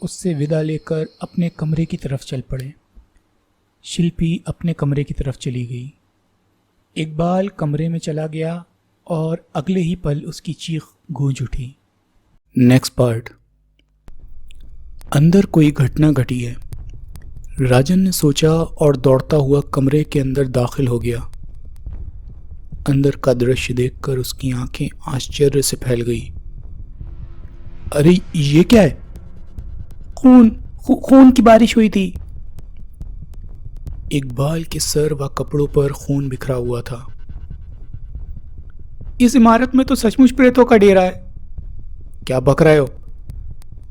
उससे विदा लेकर अपने कमरे की तरफ चल पड़े। शिल्पी अपने कमरे की तरफ चली गई। इकबाल कमरे में चला गया और अगले ही पल उसकी चीख गूंज उठी। Next part. अंदर कोई घटना घटी है। राजन ने सोचा और दौड़ता हुआ कमरे के अंदर दाखिल हो गया। अंदर का दृश्य देखकर उसकी आंखें आश्चर्य से फैल गई। अरे ये क्या है? खून की बारिश हुई थी। इकबाल के सर व कपड़ों पर खून बिखरा हुआ था। इस इमारत में तो सचमुच प्रेतों का डेरा है। क्या बक रहे हो?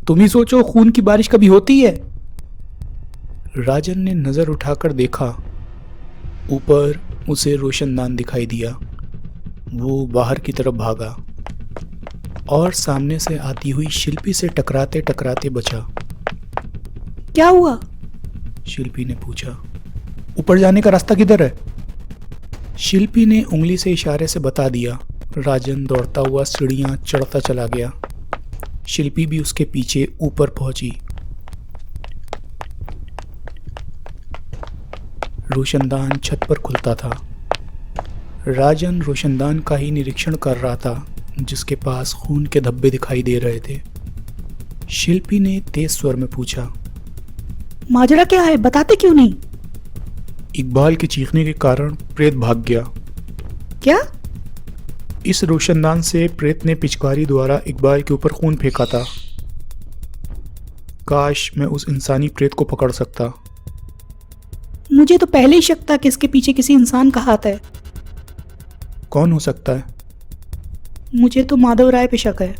तुम ही सोचो, खून की बारिश कभी होती है? राजन ने नजर उठाकर देखा। ऊपर उसे रोशनदान दिखाई दिया। वो बाहर की तरफ भागा और सामने से आती हुई शिल्पी से टकराते टकराते बचा। क्या हुआ? शिल्पी ने पूछा। ऊपर जाने का रास्ता किधर है? शिल्पी ने उंगली से इशारे से बता दिया। राजन दौड़ता हुआ सीढ़ियां चढ़ता चला गया। शिल्पी भी उसके पीछे ऊपर पहुंची। रोशनदान छत पर खुलता था। राजन रोशनदान का ही निरीक्षण कर रहा था, जिसके पास खून के धब्बे दिखाई दे रहे थे। शिल्पी ने तेज स्वर में पूछा, माजरा क्या है? बताते क्यों नहीं? इकबाल के चीखने के कारण प्रेत भाग गया। क्या? इस रोशनदान से प्रेत ने पिचकारी द्वारा इकबाल के ऊपर खून फेंका था। काश मैं उस इंसानी प्रेत को पकड़ सकता। मुझे तो पहले ही शक था कि इसके पीछे किसी इंसान का हाथ है। कौन हो सकता है? मुझे तो माधव राय पे शक है।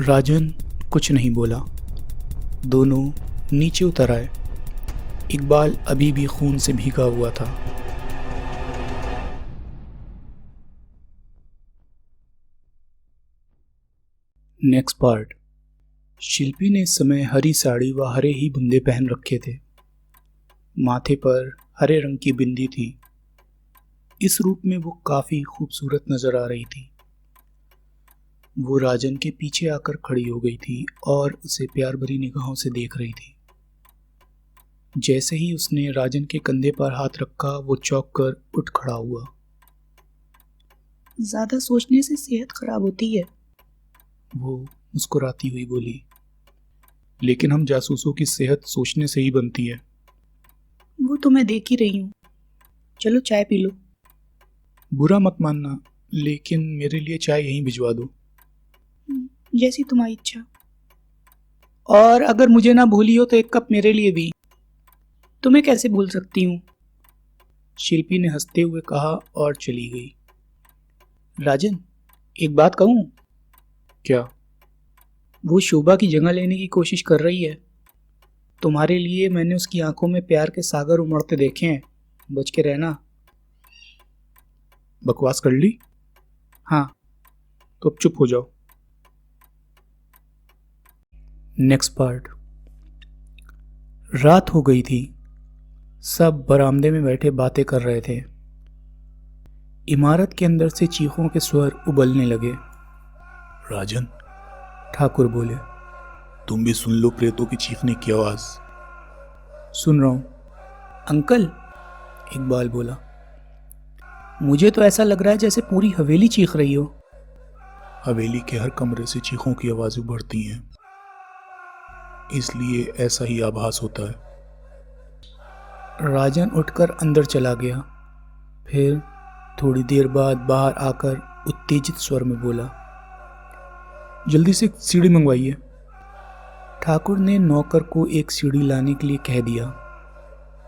राजन कुछ नहीं बोला। दोनों नीचे उतर आए। इकबाल अभी भी खून से भीगा हुआ था। Next part. शिल्पी ने इस समय हरी साड़ी व हरे ही बुंदे पहन रखे थे। माथे पर हरे रंग की बिंदी थी। इस रूप में वो काफ़ी खूबसूरत नज़र आ रही थी। वो राजन के पीछे आकर खड़ी हो गई थी और उसे प्यार भरी निगाहों से देख रही थी। जैसे ही उसने राजन के कंधे पर हाथ रखा, वो चौंक कर उठ खड़ा हुआ। ज़्यादा सोचने से सेहत खराब होती है, वो मुस्कुराती हुई बोली। लेकिन हम जासूसों की सेहत सोचने से ही बनती है। वो तो मैं देख ही रही हूँ। चलो चाय पी लो। बुरा मत मानना, लेकिन मेरे लिए चाय यहीं भिजवा दो। जैसी तुम्हारी इच्छा। और अगर मुझे ना भूली हो तो एक कप मेरे लिए भी। तुम्हें कैसे भूल सकती हूँ? शिल्पी ने हंसते हुए कहा और चली गई। राजन, एक बात कहूँ? क्या? वो शोभा की जगह लेने की कोशिश कर रही है। तुम्हारे लिए मैंने उसकी आंखों में प्यार के सागर उमड़ते देखे हैं। बच के रहना। बकवास कर ली? हाँ, तो अब चुप हो जाओ। Next part. रात हो गई थी। सब बरामदे में बैठे बातें कर रहे थे। इमारत के अंदर से चीखों के स्वर उबलने लगे। राजन, ठाकुर बोले। तुम भी सुन लो प्रेतों की चीखने की आवाज। सुन रहा हूँ। अंकल, इकबाल बोला। मुझे तो ऐसा लग रहा है जैसे पूरी हवेली चीख रही हो। हवेली के हर कमरे से चीखों की आवाजें उभरती हैं, इसलिए ऐसा ही आभास होता है। राजन उठकर अंदर चला गया। फिर थोड़ी देर बाद बाहर आकर उत्तेजित स्वर में बोला, जल्दी से एक सीढ़ी मंगवाइए। ठाकुर ने नौकर को एक सीढ़ी लाने के लिए कह दिया।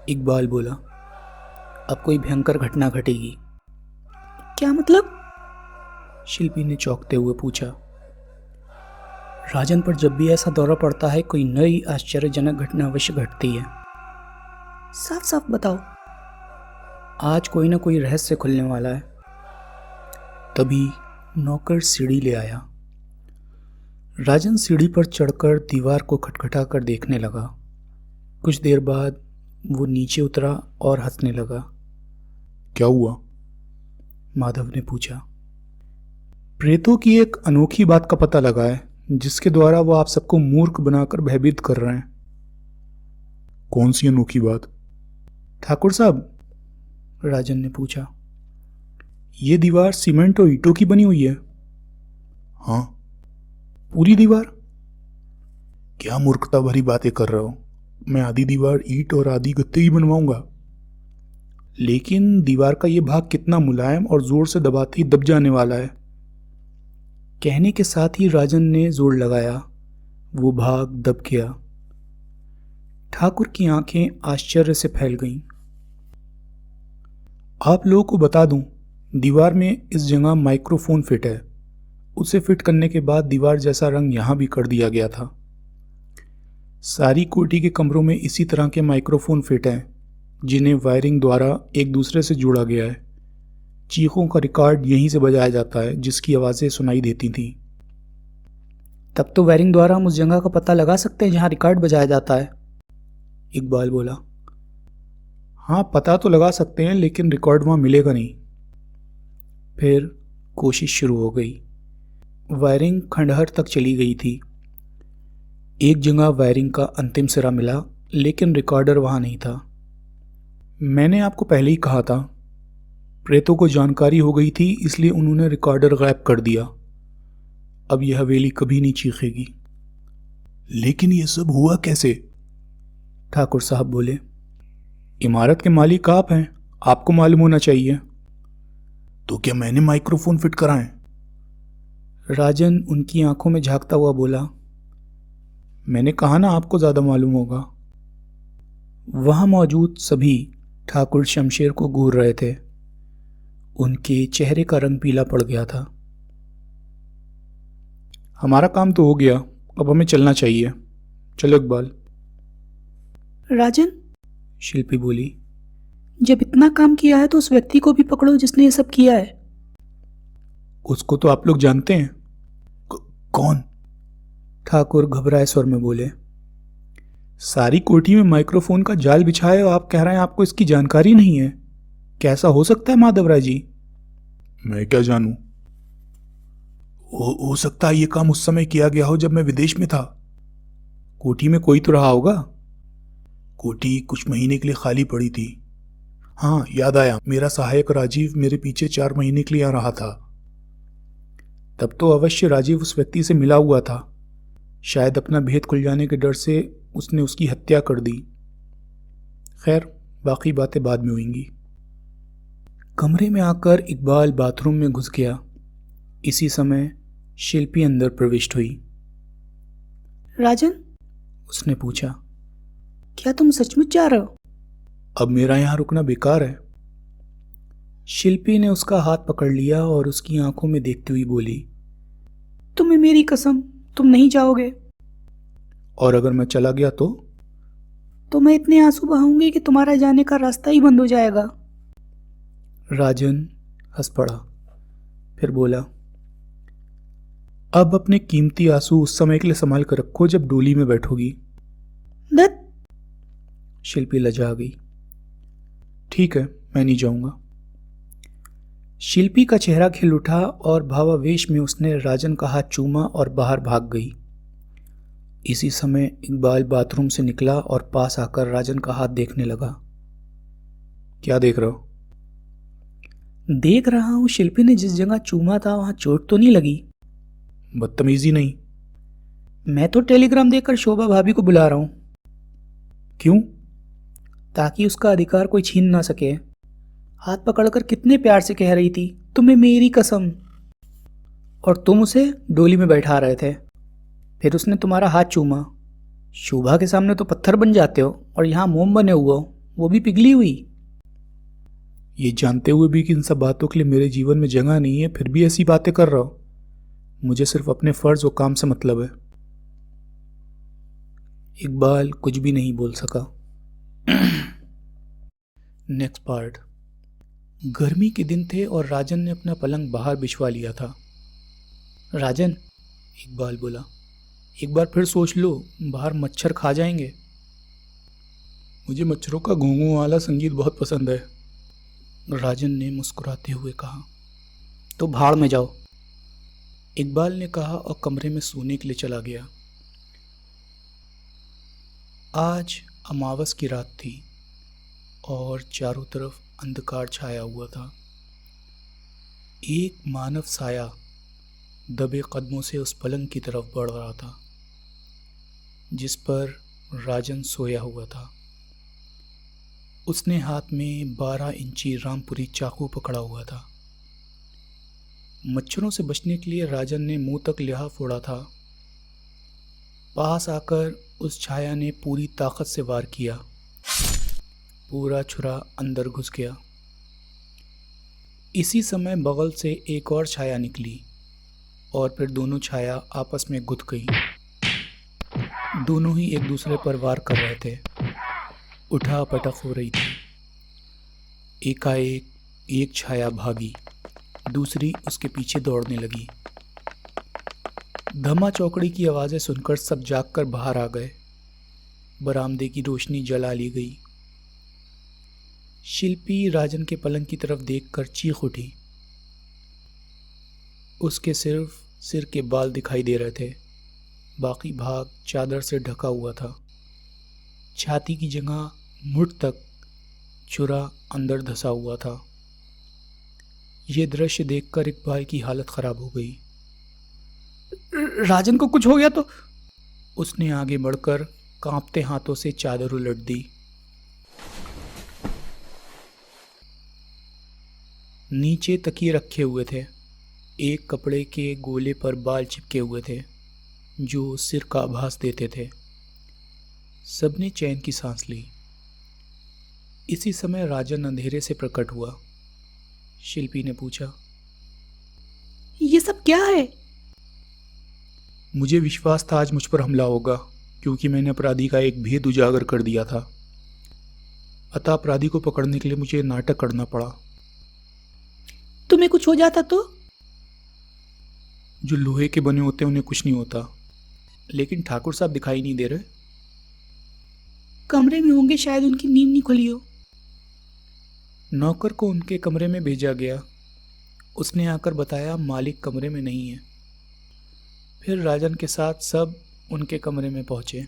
इकबाल बोला, अब कोई भयंकर घटना घटेगी। क्या मतलब? शिल्पी ने चौंकते हुए पूछा। राजन पर जब भी ऐसा दौरा पड़ता है, कोई नई आश्चर्यजनक घटना अवश्य घटती है। साफ साफ बताओ। आज कोई ना कोई रहस्य खुलने वाला है। तभी नौकर सीढ़ी ले आया। राजन सीढ़ी पर चढ़कर दीवार को खटखटा कर देखने लगा। कुछ देर बाद वो नीचे उतरा और हंसने लगा। क्या हुआ? माधव ने पूछा। प्रेतों की एक अनोखी बात का पता लगा है, जिसके द्वारा वो आप सबको मूर्ख बनाकर भयभीत कर रहे हैं। कौन सी अनोखी बात? ठाकुर साहब, राजन ने पूछा, ये दीवार सीमेंट और ईंटों की बनी हुई है। हाँ। पूरी दीवार? क्या मूर्खता भरी बातें कर रहे हो? मैं आधी दीवार ईंट और आधी गत्ते ही बनवाऊंगा। लेकिन दीवार का ये भाग कितना मुलायम और जोर से दबाते ही दब जाने वाला है। कहने के साथ ही राजन ने जोर लगाया। वो भाग दब गया। ठाकुर की आंखें आश्चर्य से फैल गईं। आप लोगों को बता दूं, दीवार में इस जगह माइक्रोफोन फिट है। उसे फिट करने के बाद दीवार जैसा रंग यहां भी कर दिया गया था। सारी कोठी के कमरों में इसी तरह के माइक्रोफोन फिट हैं, जिन्हें वायरिंग द्वारा एक दूसरे से जोड़ा गया है। चीखों का रिकॉर्ड यहीं से बजाया जाता है, जिसकी आवाज़ें सुनाई देती थीं। तब तो वायरिंग द्वारा हम उस जगह का पता लगा सकते हैं जहां रिकॉर्ड बजाया जाता है, इकबाल बोला। हाँ, पता तो लगा सकते हैं, लेकिन रिकॉर्ड वहां मिलेगा नहीं। फिर कोशिश शुरू हो गई। वायरिंग खंडहर तक चली गई थी। एक जगह वायरिंग का अंतिम सिरा मिला, लेकिन रिकॉर्डर वहां नहीं था। मैंने आपको पहले ही कहा था, प्रेतों को जानकारी हो गई थी, इसलिए उन्होंने रिकॉर्डर गायब कर दिया। अब यह हवेली कभी नहीं चीखेगी। लेकिन ये सब हुआ कैसे? ठाकुर साहब बोले। इमारत के मालिक आप हैं, आपको मालूम होना चाहिए। तो क्या मैंने माइक्रोफोन फिट कराएं? राजन उनकी आंखों में झांकता हुआ बोला, मैंने कहा ना आपको ज़्यादा मालूम होगा। वहां मौजूद सभी ठाकुर शमशेर को घूर रहे थे। उनके चेहरे का रंग पीला पड़ गया था। हमारा काम तो हो गया, अब हमें चलना चाहिए। चलो इकबाल। राजन, शिल्पी बोली। जब इतना काम किया है तो उस व्यक्ति को भी पकड़ो जिसने ये सब किया है। उसको तो आप लोग जानते हैं। कौन? ठाकुर घबराए स्वर में बोले। सारी कोठी में माइक्रोफोन का जाल बिछाया और आप कह रहे हैं आपको इसकी जानकारी नहीं है। कैसा हो सकता है माधवराय जी? मैं क्या जानूं? हो सकता है ये काम उस समय किया गया हो जब मैं विदेश में था। कोठी में कोई तो रहा होगा। कोठी कुछ महीने के लिए खाली पड़ी थी। हाँ, याद आया, मेरा सहायक राजीव मेरे पीछे 4 महीने के लिए आ रहा था। तब तो अवश्य राजीव उस व्यक्ति से मिला हुआ था। शायद अपना भेद खुल जाने के डर से उसने उसकी हत्या कर दी। खैर, बाकी बातें बाद में होंगी। कमरे में आकर इकबाल बाथरूम में घुस गया। इसी समय शिल्पी अंदर प्रविष्ट हुई। राजन, उसने पूछा, क्या तुम सचमुच जा रहे हो? अब मेरा यहाँ रुकना बेकार है। शिल्पी ने उसका हाथ पकड़ लिया और उसकी आंखों में देखती हुई बोली, तुम्हें मेरी कसम, तुम नहीं जाओगे? और अगर मैं चला गया तो मैं इतने आंसू बहाऊंगी कि तुम्हारा जाने का रास्ता ही बंद हो जाएगा। राजन हंस पड़ा, फिर बोला, अब अपने कीमती आंसू उस समय के लिए संभाल कर रखो जब डोली में बैठोगी। दत्त, शिल्पी लजा गई। ठीक है, मैं नहीं जाऊंगा। शिल्पी का चेहरा खिल उठा और भावावेश में उसने राजन का हाथ चूमा और बाहर भाग गई। इसी समय इकबाल बाथरूम से निकला और पास आकर राजन का हाथ देखने लगा। क्या देख रहे हो? देख रहा हूं शिल्पी ने जिस जगह चूमा था वहां चोट तो नहीं लगी? बदतमीजी नहीं। मैं तो टेलीग्राम देकर शोभा भाभी को बुला रहा हूं। क्यों? ताकि उसका अधिकार कोई छीन ना सके। हाथ पकड़कर कितने प्यार से कह रही थी, तुम्हें मेरी कसम, और तुम उसे डोली में बैठा रहे थे। फिर उसने तुम्हारा हाथ चूमा। शोभा के सामने तो पत्थर बन जाते हो और यहाँ मोम बने हुए हो, वो भी पिघली हुई। ये जानते हुए भी कि इन सब बातों के लिए मेरे जीवन में जगह नहीं है, फिर भी ऐसी बातें कर रहा हो। मुझे सिर्फ अपने फर्ज और काम से मतलब है। इकबाल कुछ भी नहीं बोल सका। Next part. गर्मी के दिन थे और राजन ने अपना पलंग बाहर बिछवा लिया था। राजन, इकबाल बोला, एक बार फिर सोच लो, बाहर मच्छर खा जाएंगे। मुझे मच्छरों का घूंघू वाला संगीत बहुत पसंद है, राजन ने मुस्कुराते हुए कहा। तो भाड़ में जाओ, इकबाल ने कहा और कमरे में सोने के लिए चला गया। आज अमावस की रात थी और चारों तरफ अंधकार छाया हुआ था। एक मानव साया दबे कदमों से उस पलंग की तरफ बढ़ रहा था जिस पर राजन सोया हुआ था। उसने हाथ में 12 इंची रामपुरी चाकू पकड़ा हुआ था। मच्छरों से बचने के लिए राजन ने मुंह तक लिहाफ फोड़ा था। पास आकर उस छाया ने पूरी ताकत से वार किया। पूरा छुरा अंदर घुस गया। इसी समय बगल से एक और छाया निकली और फिर दोनों छाया आपस में गुथ गई। दोनों ही एक दूसरे पर वार कर रहे थे। उठा पटक हो रही थी। एकाएक एक छाया भागी, दूसरी उसके पीछे दौड़ने लगी। धमा चौकड़ी की आवाज़ें सुनकर सब जागकर बाहर आ गए। बरामदे की रोशनी जला ली गई। शिल्पी राजन के पलंग की तरफ देखकर चीख उठी। उसके सिर्फ सिर के बाल दिखाई दे रहे थे, बाकी भाग चादर से ढका हुआ था। छाती की जगह मुठ तक छुरा अंदर धंसा हुआ था। ये दृश्य देखकर इकबाल की हालत खराब हो गई। राजन को कुछ हो गया तो? उसने आगे बढ़कर कांपते हाथों से चादर उलट दी। नीचे तकिए रखे हुए थे। एक कपड़े के गोले पर बाल चिपके हुए थे जो सिर का आभास देते थे। सबने चैन की सांस ली। इसी समय राजन अंधेरे से प्रकट हुआ। शिल्पी ने पूछा, ये सब क्या है? मुझे विश्वास था आज मुझ पर हमला होगा, क्योंकि मैंने अपराधी का एक भेद उजागर कर दिया था। अतः अपराधी को पकड़ने के लिए मुझे नाटक करना पड़ा। तुम्हें कुछ हो जाता तो? जो लोहे के बने होते हैं उन्हें कुछ नहीं होता, लेकिन ठाकुर साहब दिखाई नहीं दे रहे। कमरे में होंगे, शायद उनकी नींद नहीं खुली हो। नौकर को उनके कमरे में भेजा गया। उसने आकर बताया मालिक कमरे में नहीं है। फिर राजन के साथ सब उनके कमरे में पहुंचे।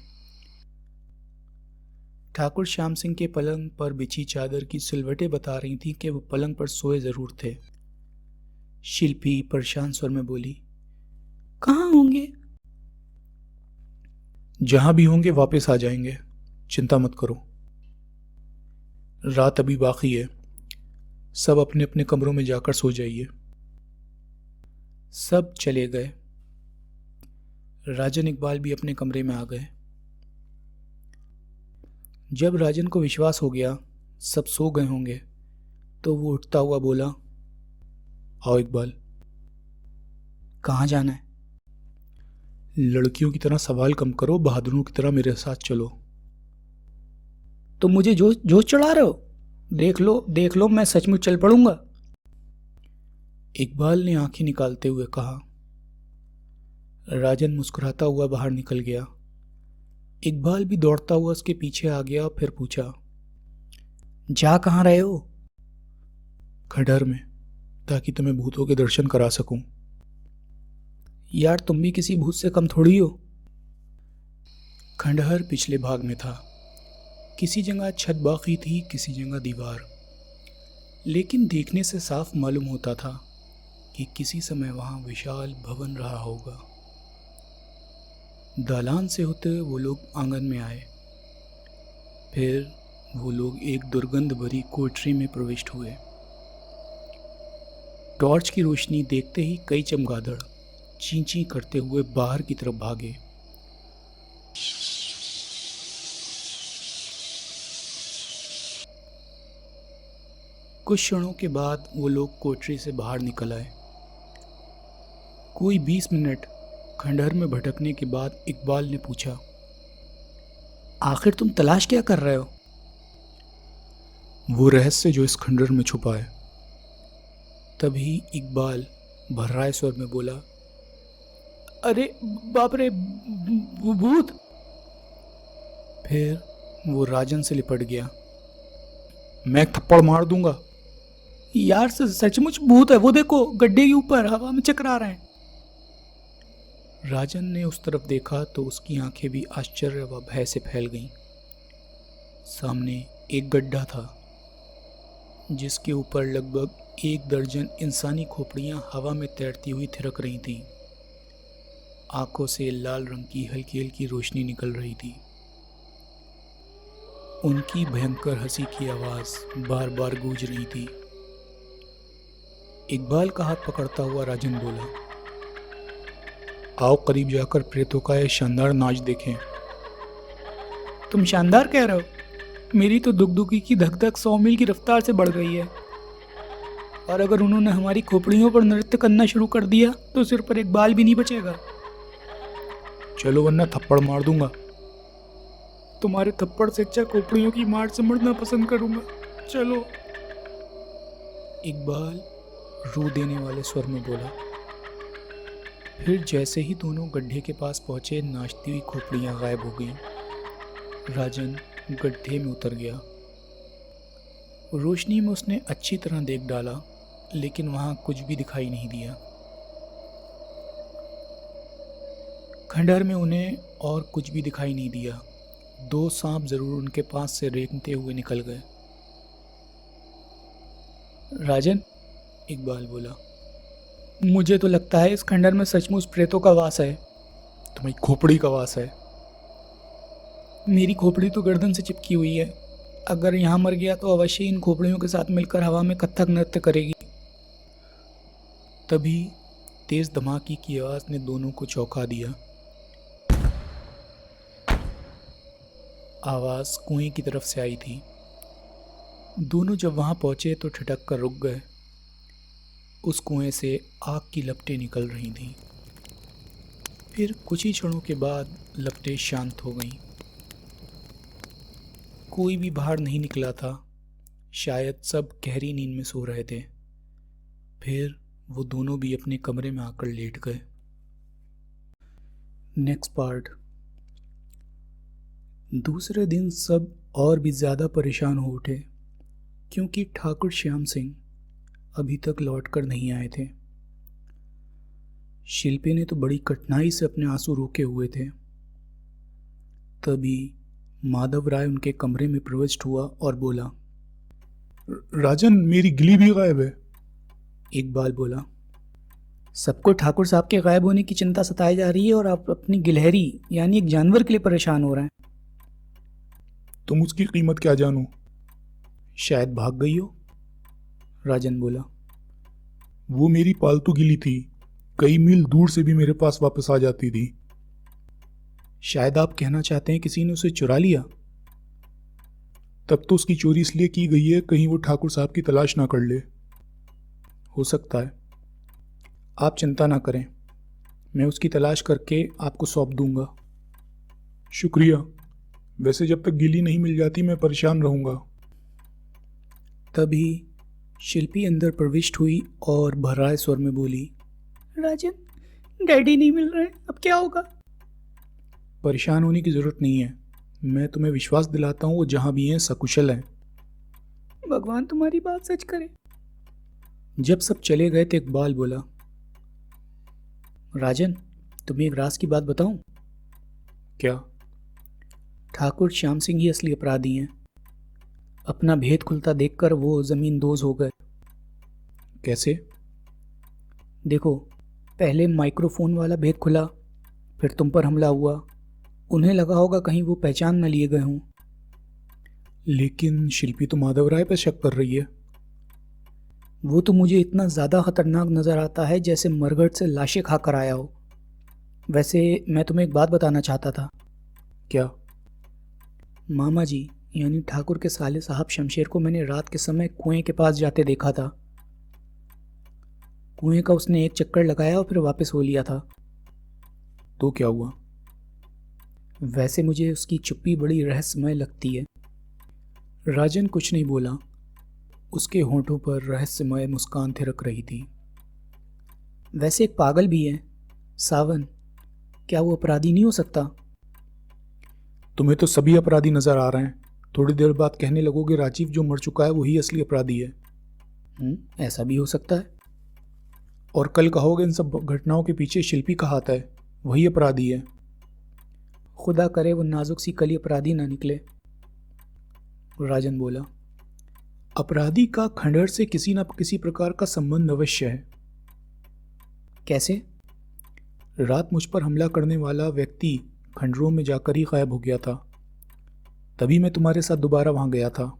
ठाकुर श्याम सिंह के पलंग पर बिछी चादर की सिलवटें बता रही थीं कि वो पलंग पर सोए जरूर थे। शिल्पी परेशान स्वर में बोली, कहाँ होंगे? जहां भी होंगे वापस आ जाएंगे, चिंता मत करो। रात अभी बाकी है, सब अपने अपने कमरों में जाकर सो जाइए। सब चले गए। राजन इकबाल भी अपने कमरे में आ गए। जब राजन को विश्वास हो गया सब सो गए होंगे तो वो उठता हुआ बोला, आओ इकबाल। कहाँ जाना है? लड़कियों की तरह सवाल कम करो, बहादुरों की तरह मेरे साथ चलो। तो मुझे जोश जोश चढ़ा रहे हो? देख लो मैं सचमुच चल पड़ूंगा। इकबाल ने आंखें निकालते हुए कहा। राजन मुस्कुराता हुआ बाहर निकल गया। इकबाल भी दौड़ता हुआ उसके पीछे आ गया और फिर पूछा, जा कहाँ रहे हो? खंडहर में, ताकि तुम्हें भूतों के दर्शन करा सकूं। यार तुम भी किसी भूत से कम थोड़ी हो। खंडहर पिछले भाग में था। किसी जगह छत बाकी थी, किसी जगह दीवार, लेकिन देखने से साफ मालूम होता था कि किसी समय वहां विशाल भवन रहा होगा। दालान से होते वो लोग आंगन में आए। फिर वो लोग एक दुर्गंध भरी कोठरी में प्रविष्ट हुए। टॉर्च की रोशनी देखते ही कई चमगादड़ ची ची करते हुए बाहर की तरफ भागे। कुछ क्षणों के बाद वो लोग कोठरी से बाहर निकल आए। कोई 20 मिनट खंडहर में भटकने के बाद इकबाल ने पूछा, आखिर तुम तलाश क्या कर रहे हो? वो रहस्य जो इस खंडहर में छुपा है। तभी इकबाल भर्राए स्वर में बोला, अरे बाप रे, भूत! फिर वो राजन से लिपट गया। मैं एक थप्पड़ मार दूंगा। यार सचमुच भूत है, वो देखो गड्ढे के ऊपर हवा में चकरा रहे हैं। राजन ने उस तरफ देखा तो उसकी आंखें भी आश्चर्य व भय से फैल गईं। सामने एक गड्ढा था जिसके ऊपर लगभग 1 दर्जन इंसानी खोपड़ियां हवा में तैरती हुई थिरक रही थीं। आंखों से लाल रंग की हल्की हल्की रोशनी निकल रही थी। उनकी भयंकर हंसी की आवाज बार बार गूंज रही थी। इकबाल का हाथ पकड़ता हुआ राजन बोला, आओ करीब जाकर प्रेतों का यह शानदार नाच देखें। तुम शानदार कह रहे हो? मेरी तो दुखदुखी की धक धक 100 मील की रफ्तार से बढ़ गई है। और अगर उन्होंने हमारी खोपड़ियों पर नृत्य करना शुरू कर दिया तो सिर पर एक बाल भी नहीं बचेगा। चलो वरना थप्पड़ मार दूंगा। तुम्हारे थप्पड़ से अच्छा खोपड़ियों की मार से मरना पसंद करूंगा। चलो। इकबाल रू देने वाले स्वर में बोला। फिर जैसे ही दोनों गड्ढे के पास पहुंचे, नाचती हुई खोपड़ियां गायब हो गईं। राजन गड्ढे में उतर गया। रोशनी में उसने अच्छी तरह देख डाला, लेकिन वहां कुछ भी दिखाई नहीं दिया। खंडहर में उन्हें और कुछ भी दिखाई नहीं दिया। 2 सांप जरूर उनके पास से रेंगते हुए निकल गए। राजन, इकबाल बोला, मुझे तो लगता है इस खंडहर में सचमुच प्रेतों का वास है। तुम्हारी खोपड़ी का वास है। मेरी खोपड़ी तो गर्दन से चिपकी हुई है। अगर यहाँ मर गया तो अवश्य इन खोपड़ियों के साथ मिलकर हवा में कथक नृत्य करेगी। तभी तेज धमाके की आवाज ने दोनों को चौंका दिया। आवाज कुएं की तरफ से आई थी। दोनों जब वहां पहुंचे तो ठिठक कर रुक गए। उस कुएं से आग की लपटें निकल रही थीं। फिर कुछ ही क्षणों के बाद लपटें शांत हो गईं। कोई भी बाहर नहीं निकला था। शायद सब गहरी नींद में सो रहे थे। फिर वो दोनों भी अपने कमरे में आकर लेट गए। Next part. दूसरे दिन सब और भी ज़्यादा परेशान हो उठे क्योंकि ठाकुर श्याम सिंह अभी तक लौट कर नहीं आए थे। शिल्पी ने तो बड़ी कठिनाई से अपने आंसू रोके हुए थे। तभी माधव राय उनके कमरे में प्रविष्ट हुआ और बोला, राजन, मेरी गिली भी गायब है। इकबाल बोला, सबको ठाकुर साहब के गायब होने की चिंता सताई जा रही है और आप अपनी गिलहरी यानी एक जानवर के लिए परेशान हो रहे हैं। तुम उसकी कीमत क्या जानो? शायद भाग गई हो, राजन बोला। वो मेरी पालतू गिली थी, कई मील दूर से भी मेरे पास वापस आ जाती थी। शायद आप कहना चाहते हैं किसी ने उसे चुरा लिया। तब तो उसकी चोरी इसलिए की गई है कहीं वो ठाकुर साहब की तलाश ना कर ले। हो सकता है, आप चिंता ना करें, मैं उसकी तलाश करके आपको सौंप दूंगा। शुक्रिया। वैसे जब तक गिली नहीं मिल जाती मैं परेशान रहूंगा। तभी शिल्पी अंदर प्रविष्ट हुई और भर्राए स्वर में बोली, राजन, डैडी नहीं मिल रहे, अब क्या होगा? परेशान होने की जरूरत नहीं है, मैं तुम्हें विश्वास दिलाता हूँ वो जहाँ भी हैं सकुशल हैं। भगवान तुम्हारी बात सच करे। जब सब चले गए तो इकबाल बोला, राजन, तुम्हें एक राज की बात बताऊं? क्या? ठाकुर श्याम सिंह ही असली अपराधी हैं। अपना भेद खुलता देखकर वो जमीन दोज हो गए। कैसे? देखो, पहले माइक्रोफोन वाला भेद खुला, फिर तुम पर हमला हुआ। उन्हें लगा होगा कहीं वो पहचान न लिए गए हों। लेकिन शिल्पी तो माधव राय पर शक कर रही है। वो तो मुझे इतना ज़्यादा खतरनाक नज़र आता है जैसे मरघट से लाशें खा कर आया हो। वैसे मैं तुम्हें एक बात बताना चाहता था। क्या? मामा जी यानी ठाकुर के साले साहब शमशेर को मैंने रात के समय कुएं के पास जाते देखा था। कुएं का उसने एक चक्कर लगाया और फिर वापस हो लिया था। तो क्या हुआ? वैसे मुझे उसकी चुप्पी बड़ी रहस्यमय लगती है। राजन कुछ नहीं बोला, उसके होंठों पर रहस्यमय मुस्कान थिरक रही थी। वैसे एक पागल भी है, सावन, क्या वो अपराधी नहीं हो सकता? तुम्हें तो सभी अपराधी नजर आ रहे हैं। थोड़ी देर बाद कहने लगोगे राजीव जो मर चुका है वही असली अपराधी है। ऐसा भी हो सकता है। और कल कहोगे इन सब घटनाओं के पीछे शिल्पी का हाथ है, वही अपराधी है। खुदा करे वो नाजुक सी कली अपराधी ना निकले, राजन बोला। अपराधी का खंडहर से किसी न किसी प्रकार का संबंध अवश्य है। कैसे? रात मुझ पर हमला करने वाला व्यक्ति खंडरों में जाकर ही गायब हो गया था। तभी मैं तुम्हारे साथ दोबारा वहां गया था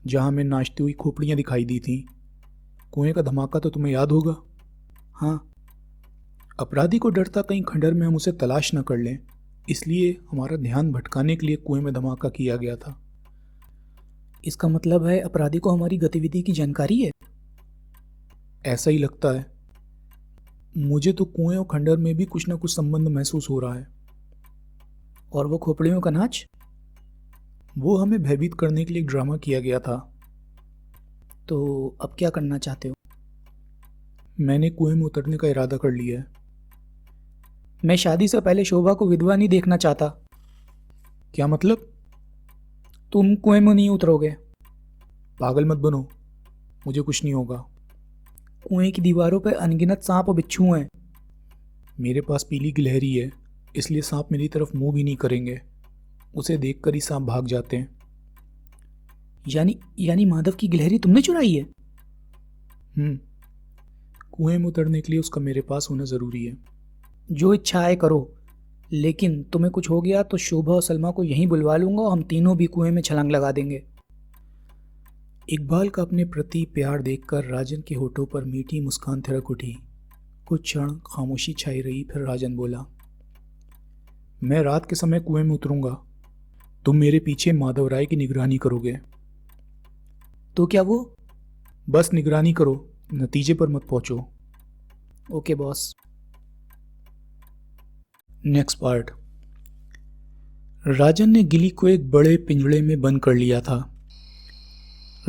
जहां मैं नाचती हुई खोपड़ियां दिखाई दी थी। कुएं का धमाका तो तुम्हें याद होगा। हाँ, अपराधी को डर था कहीं खंडहर में हम उसे तलाश न कर लें, इसलिए हमारा ध्यान भटकाने के लिए कुएं में धमाका किया गया था। इसका मतलब है अपराधी को हमारी गतिविधि की जानकारी है? ऐसा ही लगता है। मुझे तो कुएं और खंडहर में भी कुछ ना कुछ संबंध महसूस हो रहा है। और वो खोपड़ियों का नाच? वो हमें भयभीत करने के लिए एक ड्रामा किया गया था। तो अब क्या करना चाहते हो? मैंने कुएं में उतरने का इरादा कर लिया है। मैं शादी से पहले शोभा को विधवा नहीं देखना चाहता। क्या मतलब? तुम कुएं में नहीं उतरोगे। पागल मत बनो, मुझे कुछ नहीं होगा। कुएं की दीवारों पर अनगिनत सांप और बिच्छू हैं। मेरे पास पीली गिलहरी है, इसलिए सांप मेरी तरफ मुंह भी नहीं करेंगे। उसे देखकर ही सांप भाग जाते हैं। यानी माधव की गिलहरी तुमने चुराई है? कुएं में उतरने के लिए उसका मेरे पास होना जरूरी है। जो इच्छा है करो, लेकिन तुम्हें कुछ हो गया तो शोभा और सलमा को यहीं बुलवा लूंगा और हम तीनों भी कुएं में छलांग लगा देंगे। इकबाल का अपने प्रति प्यार देखकर राजन के होठों पर मीठी मुस्कान थिरक उठी। कुछ क्षण खामोशी छाई रही, फिर राजन बोला, मैं रात के समय कुएं में उतरूंगा, तुम मेरे पीछे माधव राय की निगरानी करोगे। तो क्या वो? बस निगरानी करो, नतीजे पर मत पहुंचो। Okay boss. Next part. Rajan ने गिली को एक बड़े पिंजड़े में बंद कर लिया था।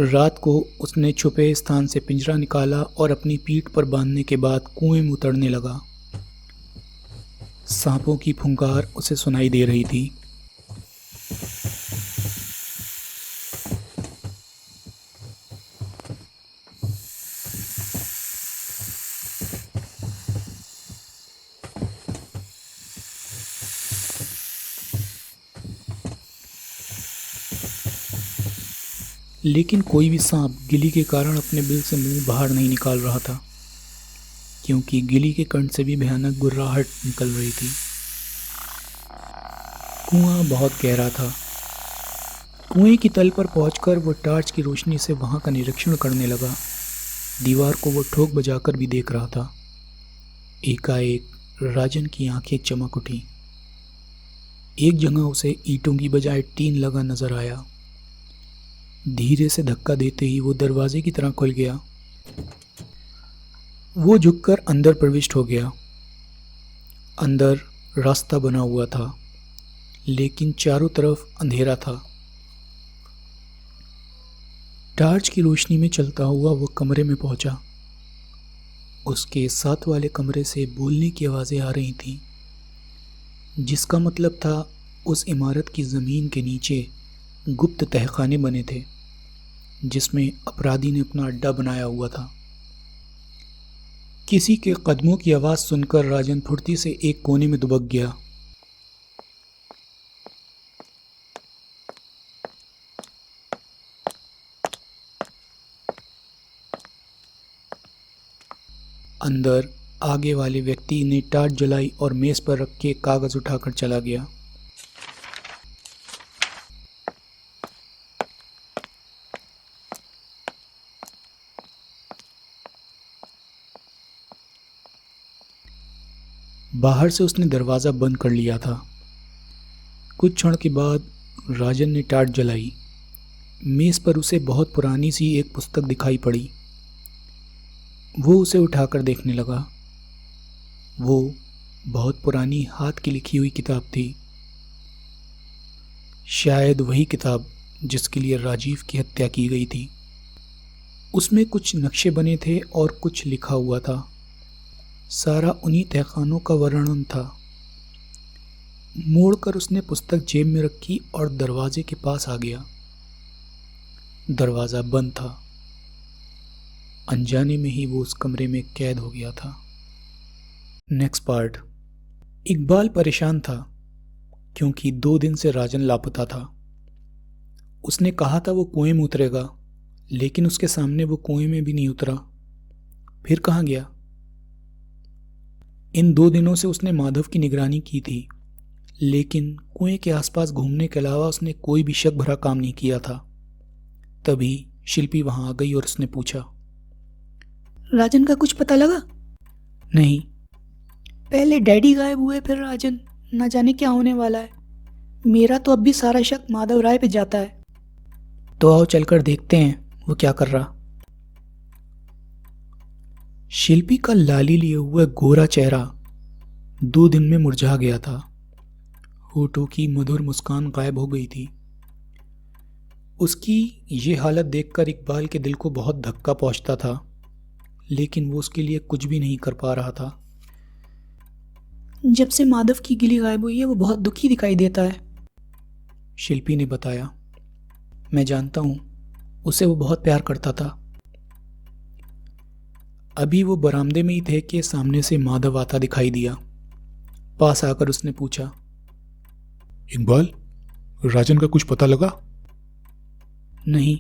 रात को उसने छुपे स्थान से पिंजरा निकाला और अपनी पीठ पर बांधने के बाद कुएं में उतरने लगा। सांपों की फुंकार उसे सुनाई दे रही थी। लेकिन कोई भी सांप गिली के कारण अपने बिल से मुंह बाहर नहीं निकाल रहा था, क्योंकि गिली के कंठ से भी भयानक गुर्राहट निकल रही थी। कुआं बहुत गहरा था। कुएं की तल पर पहुंचकर वो टार्च की रोशनी से वहां का निरीक्षण करने लगा। दीवार को वो ठोक बजाकर भी देख रहा था। एकाएक राजन की आंखें चमक उठी। एक जगह उसे ईंटों की बजाय टीन लगा नजर आया। धीरे से धक्का देते ही वो दरवाजे की तरह खुल गया। वो झुककर अंदर प्रविष्ट हो गया। अंदर रास्ता बना हुआ था, लेकिन चारों तरफ अंधेरा था। टार्च की रोशनी में चलता हुआ वो कमरे में पहुंचा। उसके साथ वाले कमरे से बोलने की आवाज़ें आ रही थीं, जिसका मतलब था उस इमारत की ज़मीन के नीचे गुप्त तहखाने बने थे, जिसमें अपराधी ने अपना अड्डा बनाया हुआ था। किसी के कदमों की आवाज़ सुनकर राजन फुर्ती से एक कोने में दुबक गया। अंदर आगे वाले व्यक्ति ने टार्च जलाई और मेज़ पर रखे कागज़ उठाकर चला गया। बाहर से उसने दरवाज़ा बंद कर लिया था। कुछ क्षण के बाद राजन ने टार्च जलाई। मेज़ पर उसे बहुत पुरानी सी एक पुस्तक दिखाई पड़ी। वो उसे उठाकर देखने लगा। वो बहुत पुरानी हाथ की लिखी हुई किताब थी। शायद वही किताब जिसके लिए राजीव की हत्या की गई थी। उसमें कुछ नक्शे बने थे और कुछ लिखा हुआ था। सारा उन्हीं तहखानों का वर्णन था। मोड़कर उसने पुस्तक जेब में रखी और दरवाजे के पास आ गया। दरवाज़ा बंद था। अनजाने में ही वो उस कमरे में कैद हो गया था। Next part. इकबाल परेशान था, क्योंकि 2 दिन से राजन लापता था। उसने कहा था वो कुएं में उतरेगा, लेकिन उसके सामने वो कुएं में भी नहीं उतरा। फिर कहाँ गया? इन 2 दिनों से उसने माधव की निगरानी की थी, लेकिन कुएं के आसपास घूमने के अलावा उसने कोई भी शक भरा काम नहीं किया था। तभी शिल्पी वहां आ गई और उसने पूछा, राजन का कुछ पता लगा? नहीं। पहले डैडी गायब हुए, फिर राजन। ना जाने क्या होने वाला है। मेरा तो अब भी सारा शक माधव राय पे जाता है। तो आओ चलकर देखते हैं वो क्या कर रहा। शिल्पी का लाली लिए हुआ गोरा चेहरा 2 दिन में मुरझा गया था। होठों की मधुर मुस्कान गायब हो गई थी। उसकी ये हालत देखकर इकबाल के दिल को बहुत धक्का पहुंचता था, लेकिन वो उसके लिए कुछ भी नहीं कर पा रहा था। जब से माधव की गिली गायब हुई है, वो बहुत दुखी दिखाई देता है। शिल्पी ने बताया। मैं जानता हूं, उसे वो बहुत प्यार करता था। अभी वो बरामदे में ही थे कि सामने से माधव आता दिखाई दिया। पास आकर उसने पूछा, इकबाल, राजन का कुछ पता लगा? नहीं।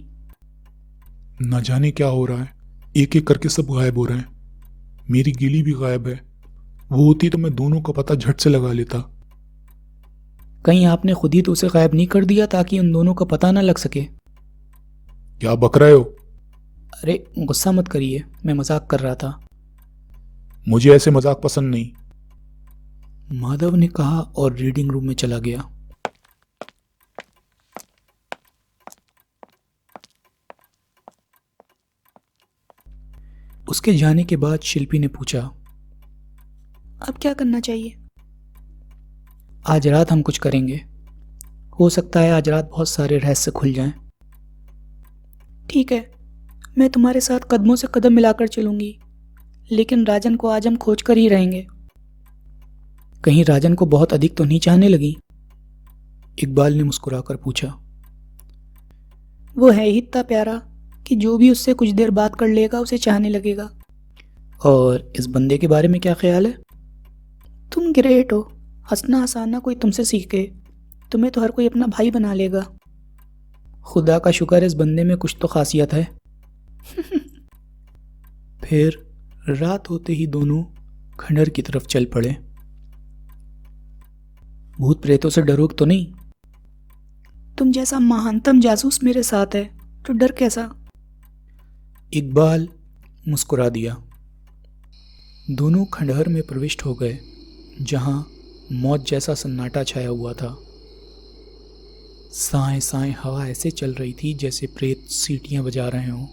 ना जाने क्या हो रहा है, एक एक करके सब गायब हो रहे हैं। मेरी गिली भी गायब है। वो होती तो मैं दोनों का पता झट से लगा लेता। कहीं आपने खुद ही तो उसे गायब नहीं कर दिया ताकि उन दोनों का पता ना लग सके? क्या बक रहे हो? अरे गुस्सा मत करिए, मैं मजाक कर रहा था। मुझे ऐसे मजाक पसंद नहीं। माधव ने कहा और रीडिंग रूम में चला गया। उसके जाने के बाद शिल्पी ने पूछा, अब क्या करना चाहिए? आज रात हम कुछ करेंगे। हो सकता है आज रात बहुत सारे रहस्य खुल जाएं। ठीक है, मैं तुम्हारे साथ कदमों से कदम मिलाकर चलूंगी, लेकिन राजन को आज हम खोज कर ही रहेंगे। कहीं राजन को बहुत अधिक तो नहीं चाहने लगी? इकबाल ने मुस्कुराकर पूछा। वो है ही इतना प्यारा कि जो भी उससे कुछ देर बात कर लेगा उसे चाहने लगेगा। और इस बंदे के बारे में क्या ख्याल है? तुम ग्रेट हो। हंसना हंसाना कोई तुमसे सीखे। तुम्हें तो हर कोई अपना भाई बना लेगा। खुदा का शुक्र है इस बंदे में कुछ तो खासियत है। फिर रात होते ही दोनों खंडहर की तरफ चल पड़े। भूत प्रेतों से डरोगे तो नहीं? तुम जैसा महानतम जासूस मेरे साथ है तो डर कैसा? इकबाल मुस्कुरा दिया। दोनों खंडहर में प्रविष्ट हो गए, जहां मौत जैसा सन्नाटा छाया हुआ था। साएं साएं हवा ऐसे चल रही थी जैसे प्रेत सीटियां बजा रहे हों।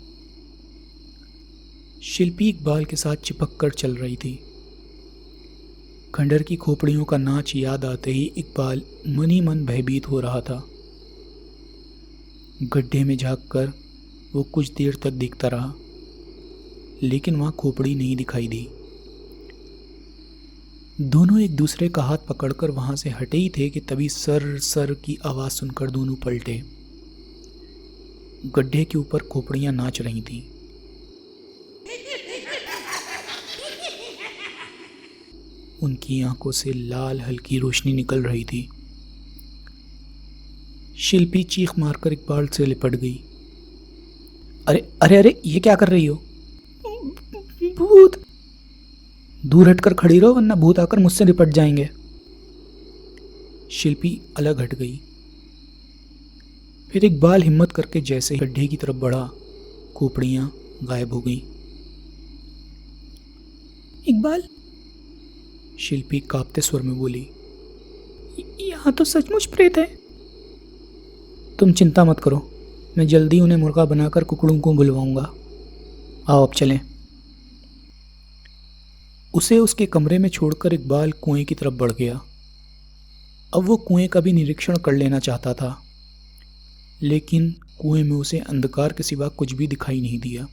शिल्पी इकबाल के साथ चिपक कर चल रही थी। खंडहर की खोपड़ियों का नाच याद आते ही इकबाल मन ही मन भयभीत हो रहा था। गड्ढे में झांककर वो कुछ देर तक देखता रहा, लेकिन वहां खोपड़ी नहीं दिखाई दी। दोनों एक दूसरे का हाथ पकड़कर वहां से हटे ही थे कि तभी सर सर की आवाज सुनकर दोनों पलटे। गड्ढे के ऊपर खोपड़ियां नाच रही थीं। उनकी आंखों से लाल हल्की रोशनी निकल रही थी। शिल्पी चीख मारकर इकबाल से लिपट गई। अरे अरे अरे, ये क्या कर रही हो? भूत! दूर हटकर खड़ी रहो वरना भूत आकर मुझसे लिपट जाएंगे। शिल्पी अलग हट गई। फिर इकबाल हिम्मत करके जैसे ही गड्ढे की तरफ बढ़ा, खोपड़ियां गायब हो गईं। इकबाल, शिल्पी कांपते स्वर में बोली, यहाँ तो सचमुच प्रेत है। तुम चिंता मत करो, मैं जल्दी उन्हें मुर्गा बनाकर कुकड़ों को बुलवाऊंगा। आओ अब चलें। उसे उसके कमरे में छोड़कर इकबाल कुएं की तरफ बढ़ गया। अब वो कुएं का भी निरीक्षण कर लेना चाहता था, लेकिन कुएं में उसे अंधकार के सिवा कुछ भी दिखाई नहीं दिया।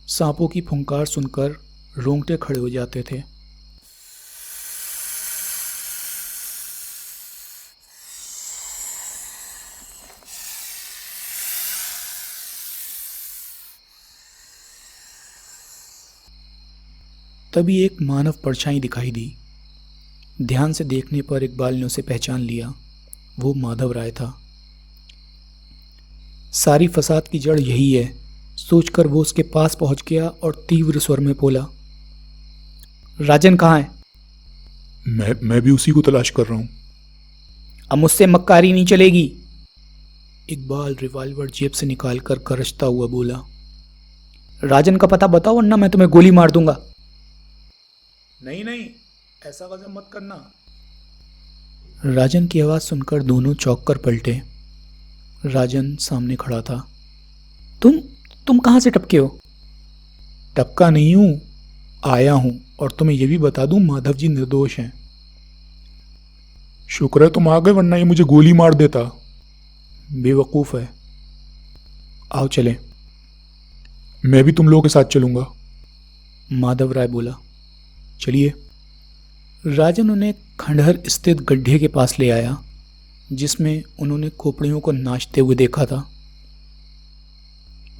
सांपों की फुंकार सुनकर रोंगटे खड़े हो जाते थे। तभी एक मानव परछाई दिखाई दी। ध्यान से देखने पर इकबाल ने उसे पहचान लिया। वो माधव राय था। सारी फसाद की जड़ यही है, सोचकर वो उसके पास पहुंच गया और तीव्र स्वर में बोला, राजन कहाँ है? मैं भी उसी को तलाश कर रहा हूँ। अब मुझसे मक्कारी नहीं चलेगी। इकबाल रिवॉल्वर जेब से निकालकर गरजता हुआ बोला, राजन का पता बताओ वरना मैं तुम्हें गोली मार दूंगा। नहीं नहीं, ऐसा गजब मत करना। राजन की आवाज़ सुनकर दोनों चौंक कर पलटे। राजन सामने खड़ा था। तुम कहाँ से टपके हो? टपका नहीं हूँ, आया हूँ, और तुम्हें यह भी बता दूं माधव जी निर्दोष हैं। शुक्र है तुम आ गए, वरना ये मुझे गोली मार देता। बेवकूफ़ है। आओ चलें। मैं भी तुम लोगों के साथ चलूंगा, माधव राय बोला। चलिए। राजन उन्हें खंडहर स्थित गड्ढे के पास ले आया, जिसमें उन्होंने खोपड़ियों को नाचते हुए देखा था।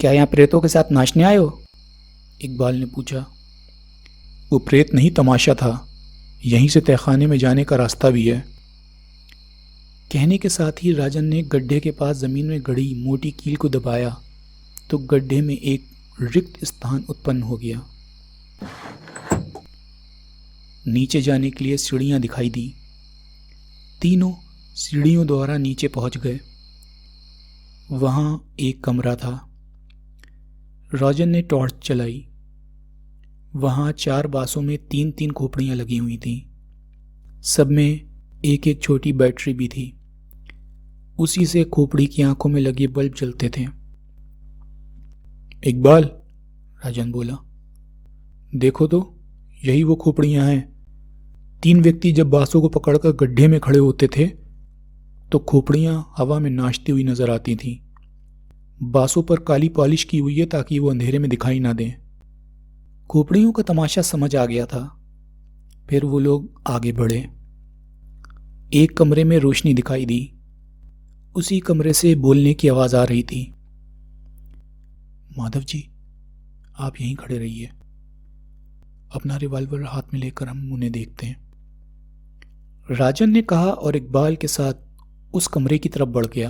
क्या यहाँ प्रेतों के साथ नाचने आए हो? इकबाल ने पूछा। वो प्रेत नहीं, तमाशा था। यहीं से तहखाने में जाने का रास्ता भी है। कहने के साथ ही राजन ने गड्ढे के पास जमीन में गड़ी मोटी कील को दबाया तो गड्ढे में एक रिक्त स्थान उत्पन्न हो गया। नीचे जाने के लिए सीढ़ियां दिखाई दी। तीनों सीढ़ियों द्वारा नीचे पहुंच गए। वहां एक कमरा था। राजन ने टॉर्च चलाई। वहां 4 बासों में 3-3 खोपड़ियां लगी हुई थीं। सब में एक एक छोटी बैटरी भी थी। उसी से खोपड़ी की आंखों में लगे बल्ब जलते थे। इकबाल, राजन बोला, देखो तो, यही वो खोपड़ियां हैं। 3 व्यक्ति जब बासों को पकड़कर गड्ढे में खड़े होते थे तो खोपड़ियां हवा में नाचती हुई नजर आती थीं। बासों पर काली पॉलिश की हुई है ताकि वो अंधेरे में दिखाई ना दें। खोपड़ियों का तमाशा समझ आ गया था। फिर वो लोग आगे बढ़े। एक कमरे में रोशनी दिखाई दी। उसी कमरे से बोलने की आवाज आ रही थी। माधव जी, आप यहीं खड़े रहिए। अपना रिवॉल्वर हाथ में लेकर हम उन्हें देखते हैं, राजन ने कहा और इकबाल के साथ उस कमरे की तरफ बढ़ गया।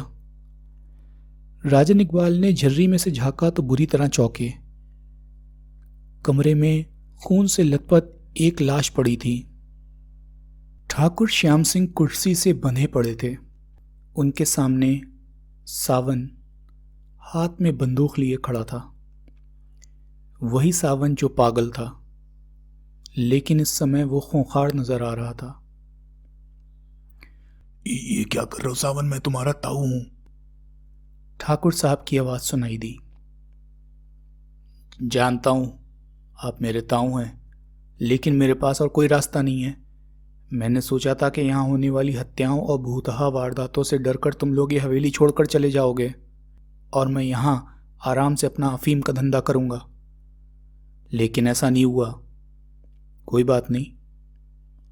राजन इकबाल ने झर्री में से झांका तो बुरी तरह चौंके। कमरे में खून से लथपथ एक लाश पड़ी थी। ठाकुर श्याम सिंह कुर्सी से बंधे पड़े थे। उनके सामने सावन हाथ में बंदूक लिए खड़ा था। वही सावन जो पागल था, लेकिन इस समय वो खूंखार नजर आ रहा था। ये क्या कर रहे हो सावन? मैं तुम्हारा ताऊ हूं। ठाकुर साहब की आवाज़ सुनाई दी। जानता हूं आप मेरे ताऊ हैं, लेकिन मेरे पास और कोई रास्ता नहीं है। मैंने सोचा था कि यहाँ होने वाली हत्याओं और भूतहा वारदातों से डरकर तुम लोग ये हवेली छोड़कर चले जाओगे और मैं यहाँ आराम से अपना अफीम का धंधा करूँगा, लेकिन ऐसा नहीं हुआ। कोई बात नहीं,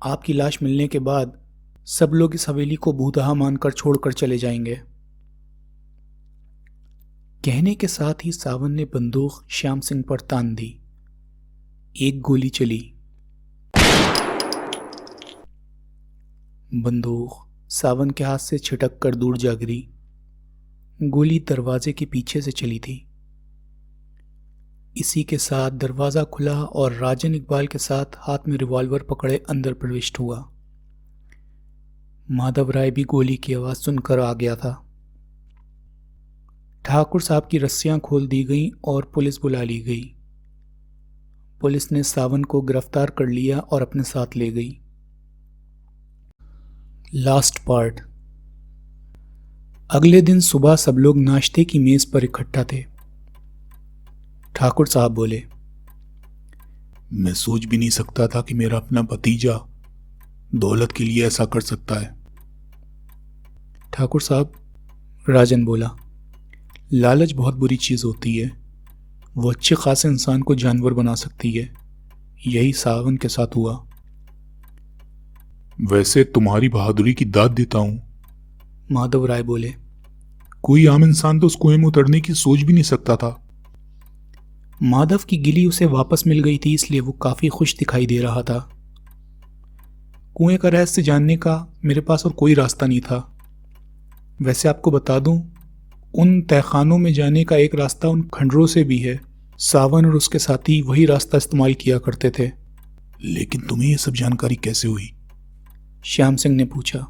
आपकी लाश मिलने के बाद सब लोग इस हवेली को भूतहा मानकर छोड़कर चले जाएंगे। कहने के साथ ही सावन ने बंदूक श्याम सिंह पर तान दी। एक गोली चली। बंदूक सावन के हाथ से छिटक कर दूर जा गिरी। गोली दरवाजे के पीछे से चली थी। इसी के साथ दरवाज़ा खुला और राजन इकबाल के साथ हाथ में रिवॉल्वर पकड़े अंदर प्रविष्ट हुआ। माधव राय भी गोली की आवाज़ सुनकर आ गया था। ठाकुर साहब की रस्सियां खोल दी गईं और पुलिस बुला ली गई। पुलिस ने सावन को गिरफ्तार कर लिया और अपने साथ ले गई। Last part. अगले दिन सुबह सब लोग नाश्ते की मेज पर इकट्ठा थे। ठाकुर साहब बोले, मैं सोच भी नहीं सकता था कि मेरा अपना भतीजा दौलत के लिए ऐसा कर सकता है। ठाकुर साहब, राजन बोला, लालच बहुत बुरी चीज़ होती है। वो अच्छे खासे इंसान को जानवर बना सकती है। यही सावन के साथ हुआ। वैसे तुम्हारी बहादुरी की दाद देता हूं। माधव राय बोले, कोई आम इंसान तो उस कुएं में उतरने की सोच भी नहीं सकता था। माधव की गिली उसे वापस मिल गई थी, इसलिए वो काफ़ी खुश दिखाई दे रहा था। कुएं का रहस्य जानने का मेरे पास और कोई रास्ता नहीं था। वैसे आपको बता दूं, उन तहखानों में जाने का एक रास्ता उन खंडरों से भी है। सावन और उसके साथी वही रास्ता इस्तेमाल किया करते थे। लेकिन तुम्हें यह सब जानकारी कैसे हुई? श्याम सिंह ने पूछा।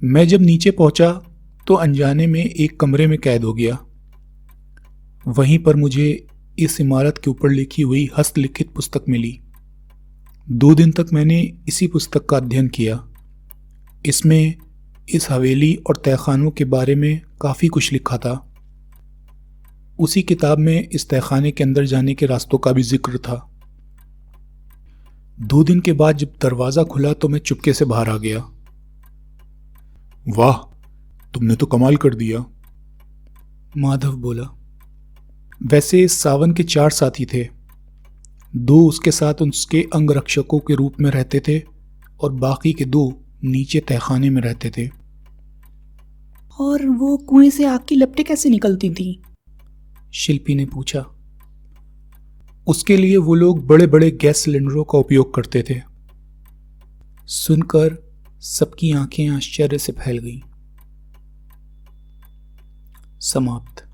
मैं जब नीचे पहुंचा तो अनजाने में एक कमरे में कैद हो गया। वहीं पर मुझे इस इमारत के ऊपर लिखी हुई हस्तलिखित पुस्तक मिली। 2 दिन तक मैंने इसी पुस्तक का अध्ययन किया। इसमें इस हवेली और तहखानों के बारे में काफ़ी कुछ लिखा था। उसी किताब में इस तहखाने के अंदर जाने के रास्तों का भी जिक्र था। 2 दिन के बाद जब दरवाज़ा खुला तो मैं चुपके से बाहर आ गया। वाह, तुमने तो कमाल कर दिया। माधव बोला। वैसे सावन के 4 साथी थे। 2 उसके साथ उसके अंगरक्षकों के रूप में रहते थे और बाकी के 2 नीचे तहखाने में रहते थे। और वो कुएं से आग की लपटें कैसे निकलती थीं? शिल्पी ने पूछा। उसके लिए वो लोग बड़े बड़े गैस सिलेंडरों का उपयोग करते थे। सुनकर सबकी आंखें आश्चर्य से फैल गईं। समाप्त।